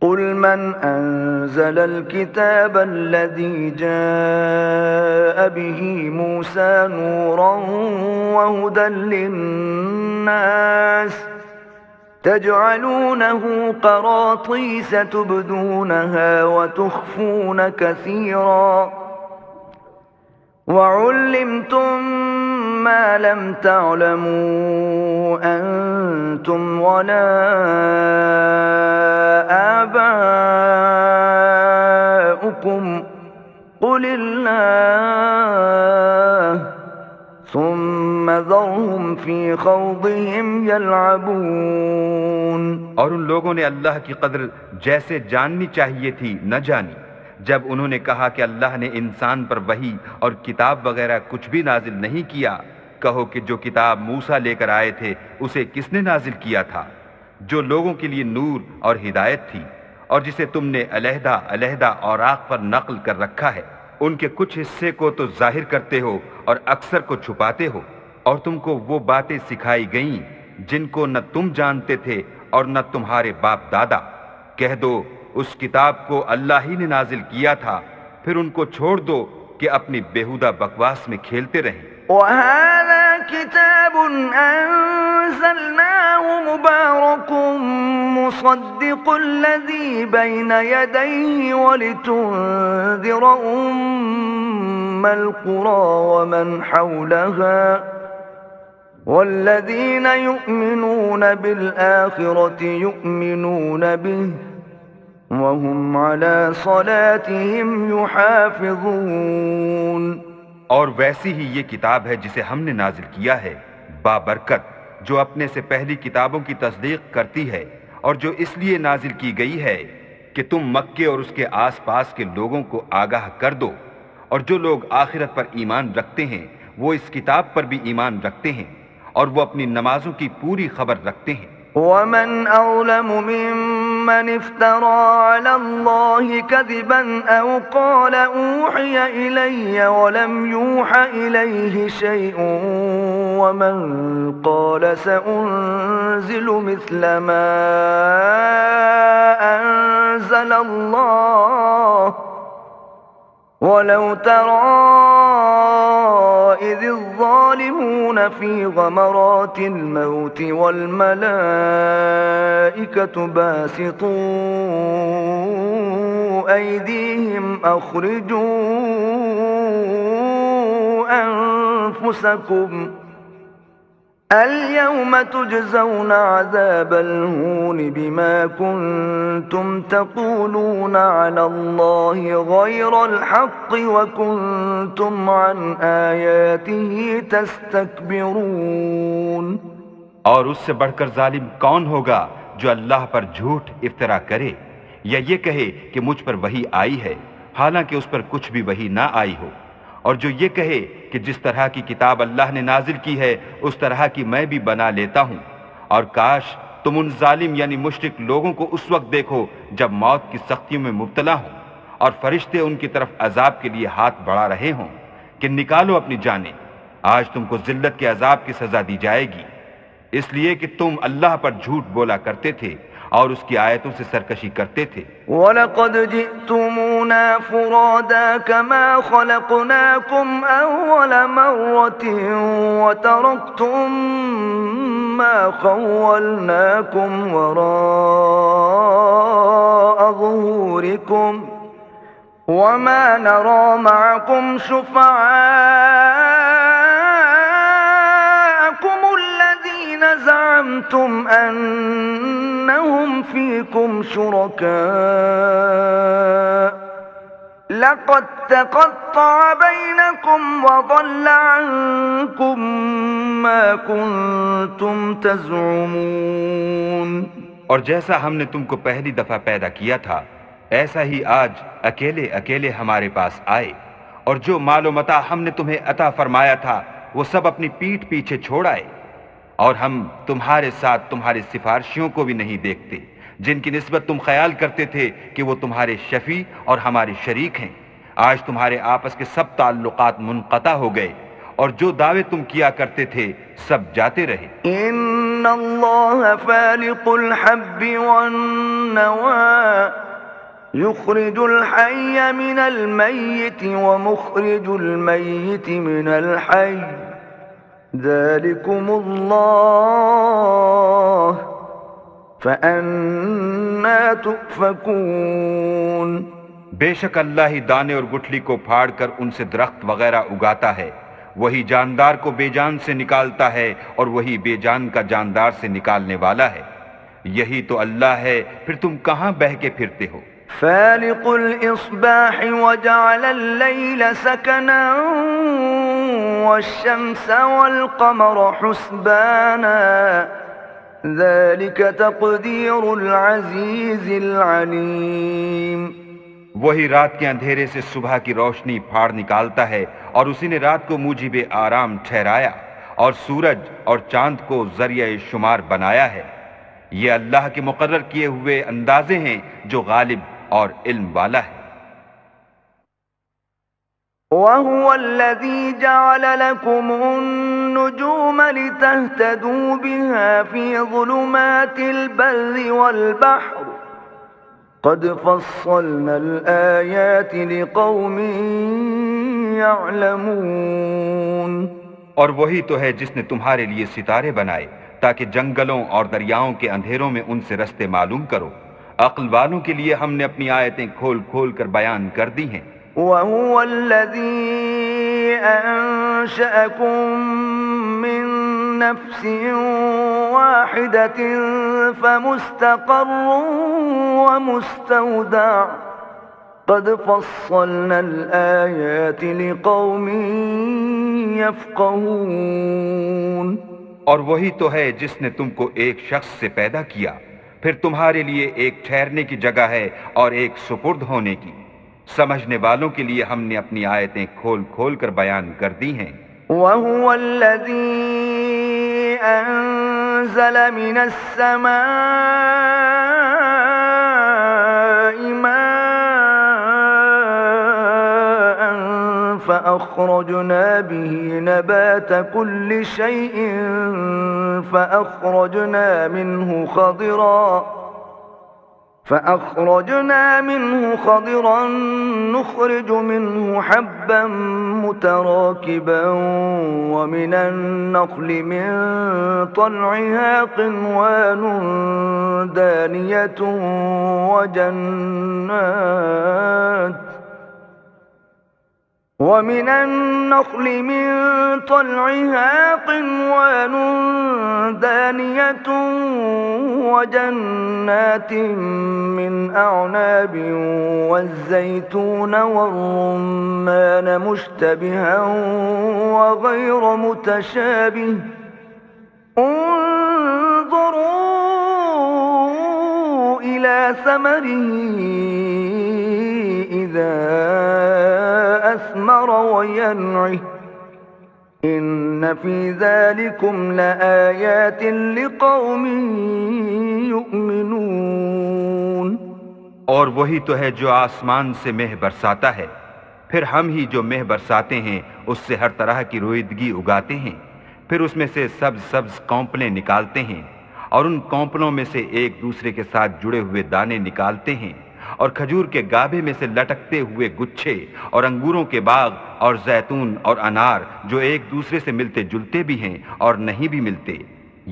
قل من أنزل الكتاب الذي جاء به موسى نورا وهدى للناس تجعلونه قراطيس تبدونها وتخفون كثيرا وعلمتم ما لم تعلموا أنتم ولا آباؤكم قل الله ثم ذرهم في خوضهم يلعبون۔ اور ان لوگوں نے اللہ کی قدر جیسے جاننی چاہیے تھی نہ جانی، جب انہوں نے کہا کہ اللہ نے انسان پر وحی اور کتاب وغیرہ کچھ بھی نازل نہیں کیا۔ کہو کہ جو کتاب موسیٰ لے کر آئے تھے اسے کس نے نازل کیا تھا؟ جو لوگوں کے لیے نور اور ہدایت تھی، اور جسے تم نے علیحدہ علیحدہ اوراق پر نقل کر رکھا ہے۔ ان کے کچھ حصے کو تو ظاہر کرتے ہو اور اکثر کو چھپاتے ہو، اور تم کو وہ باتیں سکھائی گئیں جن کو نہ تم جانتے تھے اور نہ تمہارے باپ دادا۔ کہہ دو اس کتاب کو اللہ ہی نے نازل کیا تھا، پھر ان کو چھوڑ دو کہ اپنی بیہودہ بکواس میں کھیلتے رہیں۔ وَهَذَا كِتَابٌ أَنزَلْنَاهُ مُبَارَكٌ مُصَدِّقُ الَّذِي بَيْنَ يَدَيْهِ وَلِتُنذِرَ أُمَّ الْقُرَى وَمَنْ حَوْلَهَا وَالَّذِينَ يُؤْمِنُونَ بِالْآخِرَةِ يُؤْمِنُونَ بِهِ وَهُمْ عَلَى صَلَاتِهِمْ يُحَافِظُونَ۔ اور ویسی ہی یہ کتاب ہے جسے ہم نے نازل کیا ہے، بابرکت، جو اپنے سے پہلی کتابوں کی تصدیق کرتی ہے، اور جو اس لیے نازل کی گئی ہے کہ تم مکے اور اس کے آس پاس کے لوگوں کو آگاہ کر دو، اور جو لوگ آخرت پر ایمان رکھتے ہیں وہ اس کتاب پر بھی ایمان رکھتے ہیں، اور وہ اپنی نمازوں کی پوری خبر رکھتے ہیں۔ وَمَنْ أَظْلَمُ مِمَّنِ افْتَرَى عَلَى اللَّهِ كَذِبًا أَوْ قَالَ أُوحِيَ إِلَيَّ وَلَمْ يُوحَ إِلَيْهِ شَيْءٌ وَمَنْ قَالَ سَأُنْزِلُ مِثْلَ مَا أَنزَلَ اللَّهُ وَلَوْ تَرَى إِذِ الظَّالِمُونَ فِي غَمَرَاتِ الْمَوْتِ وَالْمَلَائِكَةُ بَاسِطُو أَيْدِيهِمْ أَخْرِجُوا أَنفُسَكُمْ الْيَوْمَ تُجْزَوْنَ عَذَابَ الْهُونِ بِمَا كُنْتُمْ تَقُولُونَ عَلَى اللَّهِ غَيْرَ الْحَقِّ وَكُنْتُمْ عَنْ آيَاتِهِ تَسْتَكْبِرُونَ۔ اور اس سے بڑھ کر ظالم کون ہوگا جو اللہ پر جھوٹ افطرا کرے، یا یہ کہے کہ مجھ پر وحی آئی ہے حالانکہ اس پر کچھ بھی وحی نہ آئی ہو، اور جو یہ کہے کہ جس طرح کی کتاب اللہ نے نازل کی ہے اس طرح کی میں بھی بنا لیتا ہوں، اور کاش تم ان ظالم یعنی مشرک لوگوں کو اس وقت دیکھو جب موت کی سختیوں میں مبتلا ہوں اور فرشتے ان کی طرف عذاب کے لیے ہاتھ بڑھا رہے ہوں کہ نکالو اپنی جانیں، آج تم کو ذلت کے عذاب کی سزا دی جائے گی، اس لیے کہ تم اللہ پر جھوٹ بولا کرتے تھے اور اس کی آیتوں سے سرکشی کرتے تھے۔ وَلَقَدْ جِئْتُمُونَا فُرَادَىٰ كَمَا خَلَقْنَاكُمْ أَوَّلَ مَرَّةٍ وَتَرَكْتُم مَّا خَوَّلْنَاكُمْ وَرَاءَ ظُهُورِكُمْ وَمَا نَرَىٰ مَعَكُمْ شُفَعَاءَكُمُ الَّذِينَ زَعَمْتُمْ أَنَّهُمْ فِيكُمْ شُرَكَاءُ لَقَدْ تَقَطَّعَ بَيْنَكُمْ وَضَلَّ عَنكُم مَّا كُنتُمْ تَزْعُمُونَ۔ اور جیسا ہم نے تم کو پہلی دفعہ پیدا کیا تھا ایسا ہی آج اکیلے اکیلے ہمارے پاس آئے، اور جو مال و متاع ہم نے تمہیں عطا فرمایا تھا وہ سب اپنی پیٹھ پیچھے چھوڑ آئے، اور ہم تمہارے ساتھ تمہارے سفارشیوں کو بھی نہیں دیکھتے جن کی نسبت تم خیال کرتے تھے کہ وہ تمہارے شفیع اور ہمارے شریک ہیں۔ آج تمہارے آپس کے سب تعلقات منقطع ہو گئے اور جو دعوے تم کیا کرتے تھے سب جاتے رہے۔ ان اللہ فالق الحب والنوى يخرج الحي من الميت ومخرج الميت من الحي ذلكم الله فأنا تؤفكون۔ بے شک اللہ ہی دانے اور گٹھلی کو پھاڑ کر ان سے درخت وغیرہ اگاتا ہے، وہی جاندار کو بے جان سے نکالتا ہے اور وہی بے جان کا جاندار سے نکالنے والا ہے، یہی تو اللہ ہے، پھر تم کہاں بہہ کے پھرتے ہو؟ فالق الإصباح وجعل الليل سكنا والشمس والقمر حسبانا ذلك تقدير العزيز العليم۔ وہی رات کے اندھیرے سے صبح کی روشنی پھاڑ نکالتا ہے، اور اسی نے رات کو موجب آرام ٹھہرایا اور سورج اور چاند کو ذریعہ شمار بنایا ہے، یہ اللہ کے مقرر کیے ہوئے اندازے ہیں جو غالب اور علم والا ہے۔ وَهُوَ الَّذِي جَعَلَ لَكُمُ النُّجُومَ لِتَهْتَدُوا بِهَا فِي ظُلُمَاتِ الْبَرِّ وَالْبَحْرِ قَدْ فَصَّلْنَا الْآيَاتِ لِقَوْمٍ يَعْلَمُونَ۔ اور وہی تو ہے جس نے تمہارے لیے ستارے بنائے تاکہ جنگلوں اور دریاؤں کے اندھیروں میں ان سے رستے معلوم کرو، عقل والوں کے لیے ہم نے اپنی آیتیں کھول کھول کر بیان کر دی ہیں۔ وَهُوَ الَّذِي أَنشَأَكُم مِّن نَّفْسٍ وَاحِدَةٍ فَمُسْتَقَرٌّ وَمُسْتَوْدَعٌ قَدْ فَصَّلْنَا الْآيَاتِ لِقَوْمٍ يَفْقَهُونَ۔ اور وہی تو ہے جس نے تم کو ایک شخص سے پیدا کیا، پھر تمہارے لیے ایک ٹھہرنے کی جگہ ہے اور ایک سپرد ہونے کی، سمجھنے والوں کے لیے ہم نے اپنی آیتیں کھول کھول کر بیان کر دی ہیں۔ وَهُوَ الَّذِي أَنزَلَ مِنَ السَّمَاءِ مَاءً فَأَخْرَجْنَا بِهِ نَبَاتَ كُلِّ شَيْءٍ فأخرجنا منه خضرا نخرج منه حبا متراكبا ومن النخل من طلعها قنوان دانية ومن النخل من طلعها قنوان دانية وجنات من أعناب والزيتون والرمان مشتبها وغير متشابه انظروا إلى ثمره إذا أثمر وينعه إن في ذلكم لآيات لقوم يؤمنون۔ اور وہی تو ہے جو آسمان سے مہ برساتا ہے، پھر ہم ہی جو مہ برساتے ہیں اس سے ہر طرح کی رویدگی اگاتے ہیں، پھر اس میں سے سبز سبز کونپلیں نکالتے ہیں، اور ان کونپلوں میں سے ایک دوسرے کے ساتھ جڑے ہوئے دانے نکالتے ہیں، اور کھجور کے گابھے میں سے لٹکتے ہوئے گچھے، اور انگوروں کے باغ اور زیتون اور انار جو ایک دوسرے سے ملتے جلتے بھی ہیں اور نہیں بھی ملتے۔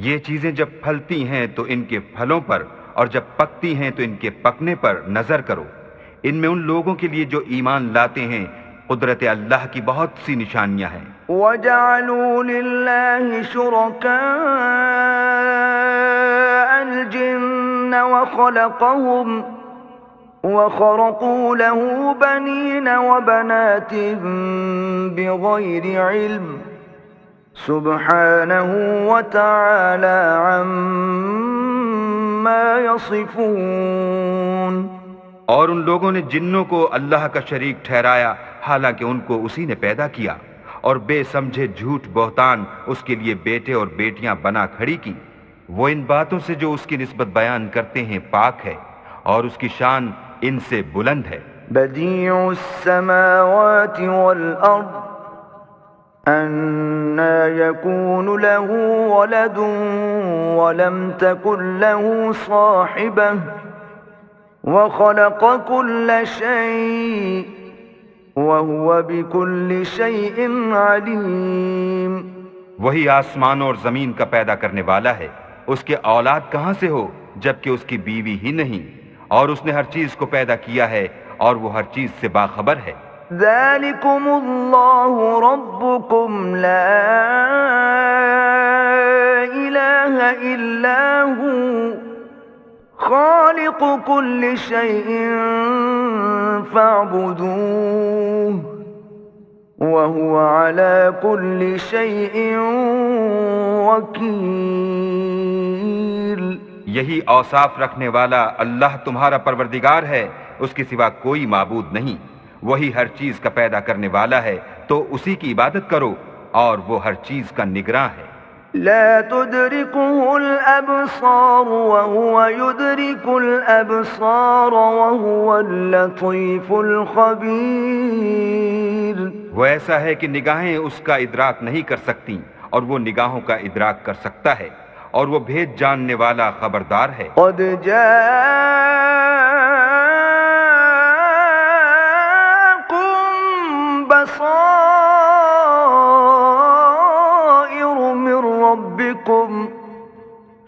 یہ چیزیں جب پھلتی ہیں تو ان کے پھلوں پر، اور جب پکتی ہیں تو ان کے پکنے پر نظر کرو۔ ان میں ان لوگوں کے لیے جو ایمان لاتے ہیں قدرت اللہ کی بہت سی نشانیاں ہیں۔ وَجَعَلُوا لِلَّهِ شُرَكَاءَ الْجِنَّ وَخَرَقُوا لَهُ بَنِينَ وَبَنَاتٍ بِغَيْرِ عِلْمٍ سُبْحَانَهُ وَتَعَالَى عَمَّا يَصِفُونَ۔ اور ان لوگوں نے جنوں کو اللہ کا شریک ٹھہرایا حالانکہ ان کو اسی نے پیدا کیا، اور بے سمجھے جھوٹ بہتان اس کے لیے بیٹے اور بیٹیاں بنا کھڑی کی۔ وہ ان باتوں سے جو اس کی نسبت بیان کرتے ہیں پاک ہے، اور اس کی شان ان سے بلند ہے۔ بديع السماوات والأرض أنى يكون له ولد ولم تكن له صاحبة وخلق كل شيء وهو بكل شيء عليم۔ وہی آسمان اور زمین کا پیدا کرنے والا ہے، اس کے اولاد کہاں سے ہو جبکہ اس کی بیوی ہی نہیں، اور اس نے ہر چیز کو پیدا کیا ہے اور وہ ہر چیز سے باخبر ہے۔ ذلكم الله ربكم لا إله إلا هو خالق كل شيء فاعبدوه وهو على كل شيء وكيل۔ یہی اوصاف رکھنے والا اللہ تمہارا پروردگار ہے، اس کے سوا کوئی معبود نہیں۔ وہی ہر چیز کا پیدا کرنے والا ہے تو اسی کی عبادت کرو، اور وہ ہر چیز کا نگراں ہے۔ لا تدركه الأبصار وهو يدرك الأبصار وهو اللطيف الخبير۔ وہ ایسا ہے کہ نگاہیں اس کا ادراک نہیں کر سکتی، اور وہ نگاہوں کا ادراک کر سکتا ہے، اور وہ بھید جاننے والا خبردار ہے۔ قد جاءكم بصائر من ربكم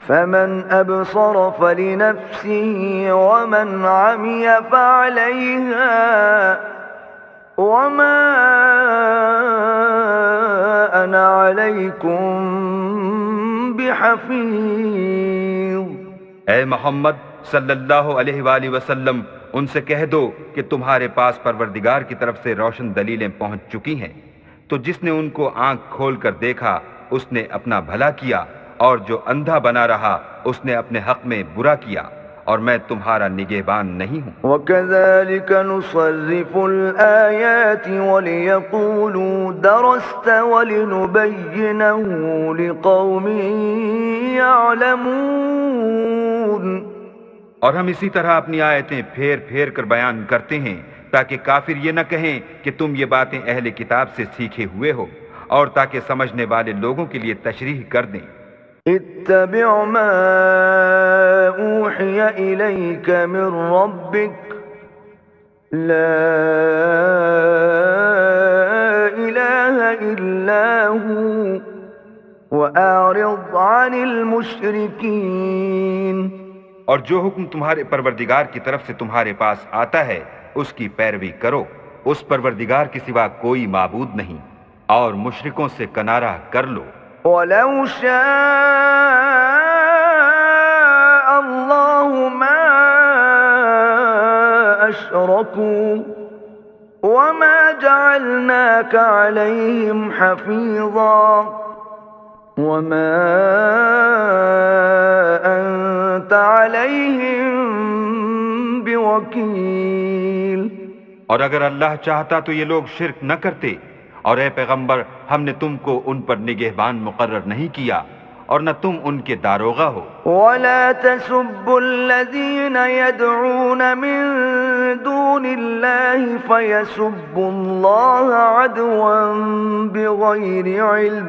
فمن أبصر فلنفسه ومن عمي فعليها وما أنا عليكم بحفیظ۔ اے محمد صلی اللہ علیہ وآلہ وسلم، ان سے کہہ دو کہ تمہارے پاس پروردگار کی طرف سے روشن دلیلیں پہنچ چکی ہیں، تو جس نے ان کو آنکھ کھول کر دیکھا اس نے اپنا بھلا کیا، اور جو اندھا بنا رہا اس نے اپنے حق میں برا کیا، اور میں تمہارا نگہبان نہیں ہوں۔ وَكَذَلِكَ نُصَرِّفُ الْآيَاتِ وَلِيَقُولُوا دَرَسْتَ وَلِنُبَيِّنَهُ لِقَوْمٍ يَعْلَمُونَ۔ اور ہم اسی طرح اپنی آیتیں پھیر پھیر کر بیان کرتے ہیں تاکہ کافر یہ نہ کہیں کہ تم یہ باتیں اہل کتاب سے سیکھے ہوئے ہو، اور تاکہ سمجھنے والے لوگوں کے لیے تشریح کر دیں۔ اتبع ما اوحی الیک من ربک لا الہ الا هو واعرض عن المشرکین۔ اور جو حکم تمہارے پروردگار کی طرف سے تمہارے پاس آتا ہے اس کی پیروی کرو، اس پروردگار کے سوا کوئی معبود نہیں، اور مشرکوں سے کنارہ کر لو۔ وَلَوْ شَاءَ اللَّهُ مَا أَشْرَكُوا وَمَا جَعَلْنَاكَ عَلَيْهِمْ حَفِيظًا وَمَا أَنْتَ عَلَيْهِمْ وكيل. اور اگر اللہ چاہتا تو یہ لوگ شرک نہ کرتے، اور اے پیغمبر ہم نے تم کو ان پر نگہبان مقرر نہیں کیا اور نہ تم ان کے داروغہ ہو۔ ولا تسبوا الذين يدعون من دون الله فيسبوا الله عدوا بغير علم،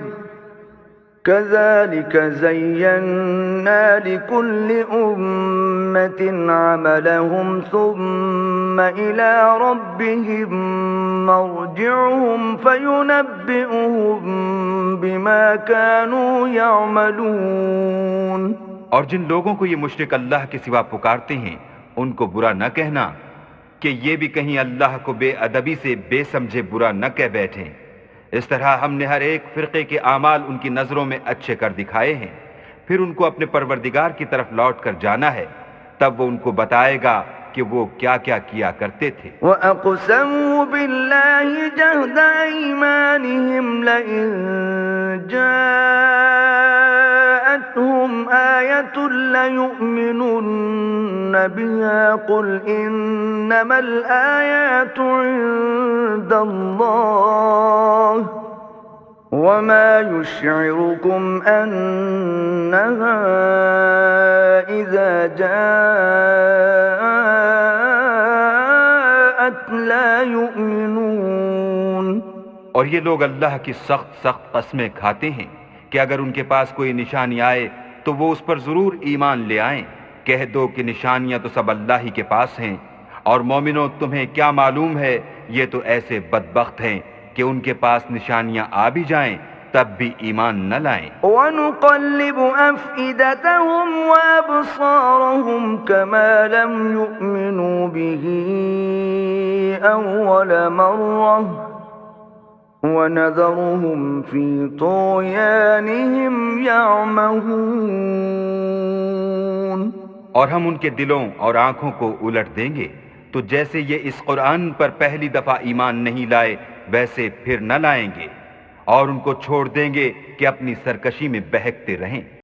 كذلك زينا لكل أمة عملهم ثم إلى ربهم مرجعهم فينبئهم بما كانوا يعملون. اور جن لوگوں کو یہ مشرک اللہ کے سوا پکارتے ہیں ان کو برا نہ کہنا کہ یہ بھی کہیں اللہ کو بے ادبی سے بے سمجھے برا نہ کہہ بیٹھیں۔ اس طرح ہم نے ہر ایک فرقے کے اعمال ان کی نظروں میں اچھے کر دکھائے ہیں، پھر ان کو اپنے پروردگار کی طرف لوٹ کر جانا ہے، تب وہ ان کو بتائے گا کہ وہ کیا کیا کیا کرتے تھے۔ وَأَقْسَمُوا بِاللَّهِ جَهْدَ أَيْمَانِهِمْ لَئِن جَاءَتْهُمْ آيَةٌ لَّيُؤْمِنُنَّ بِهَا قُلْ إِنَّمَا الْآيَاتُ عِندَ اللَّهِ وَمَا يُشْعِرُكُمْ أَنَّهَا إِذَا جَاءَتْ لَا يُؤْمِنُونَ. اور یہ لوگ اللہ کی سخت قسمیں کھاتے ہیں کہ اگر ان کے پاس کوئی نشانی آئے تو وہ اس پر ضرور ایمان لے آئیں۔ کہہ دو کہ نشانیاں تو سب اللہ ہی کے پاس ہیں، اور مومنوں تمہیں کیا معلوم ہے یہ تو ایسے بدبخت ہیں کہ ان کے پاس نشانیاں آ بھی جائیں تب بھی ایمان نہ لائیں۔ وَنُقَلِّبُ أَفْئِدَتَهُمْ وَأَبْصَارَهُمْ كَمَا لَمْ يُؤْمِنُوا بِهِ أَوَّلَ مَرَّةٍ وَنَذَرُهُمْ فِي طُغْيَانِهِمْ يَعْمَهُونَ. اور ہم ان کے دلوں اور آنکھوں کو الٹ دیں گے تو جیسے یہ اس قرآن پر پہلی دفعہ ایمان نہیں لائے ویسے پھر نہ لائیں گے، اور ان کو چھوڑ دیں گے کہ اپنی سرکشی میں بہکتے رہیں۔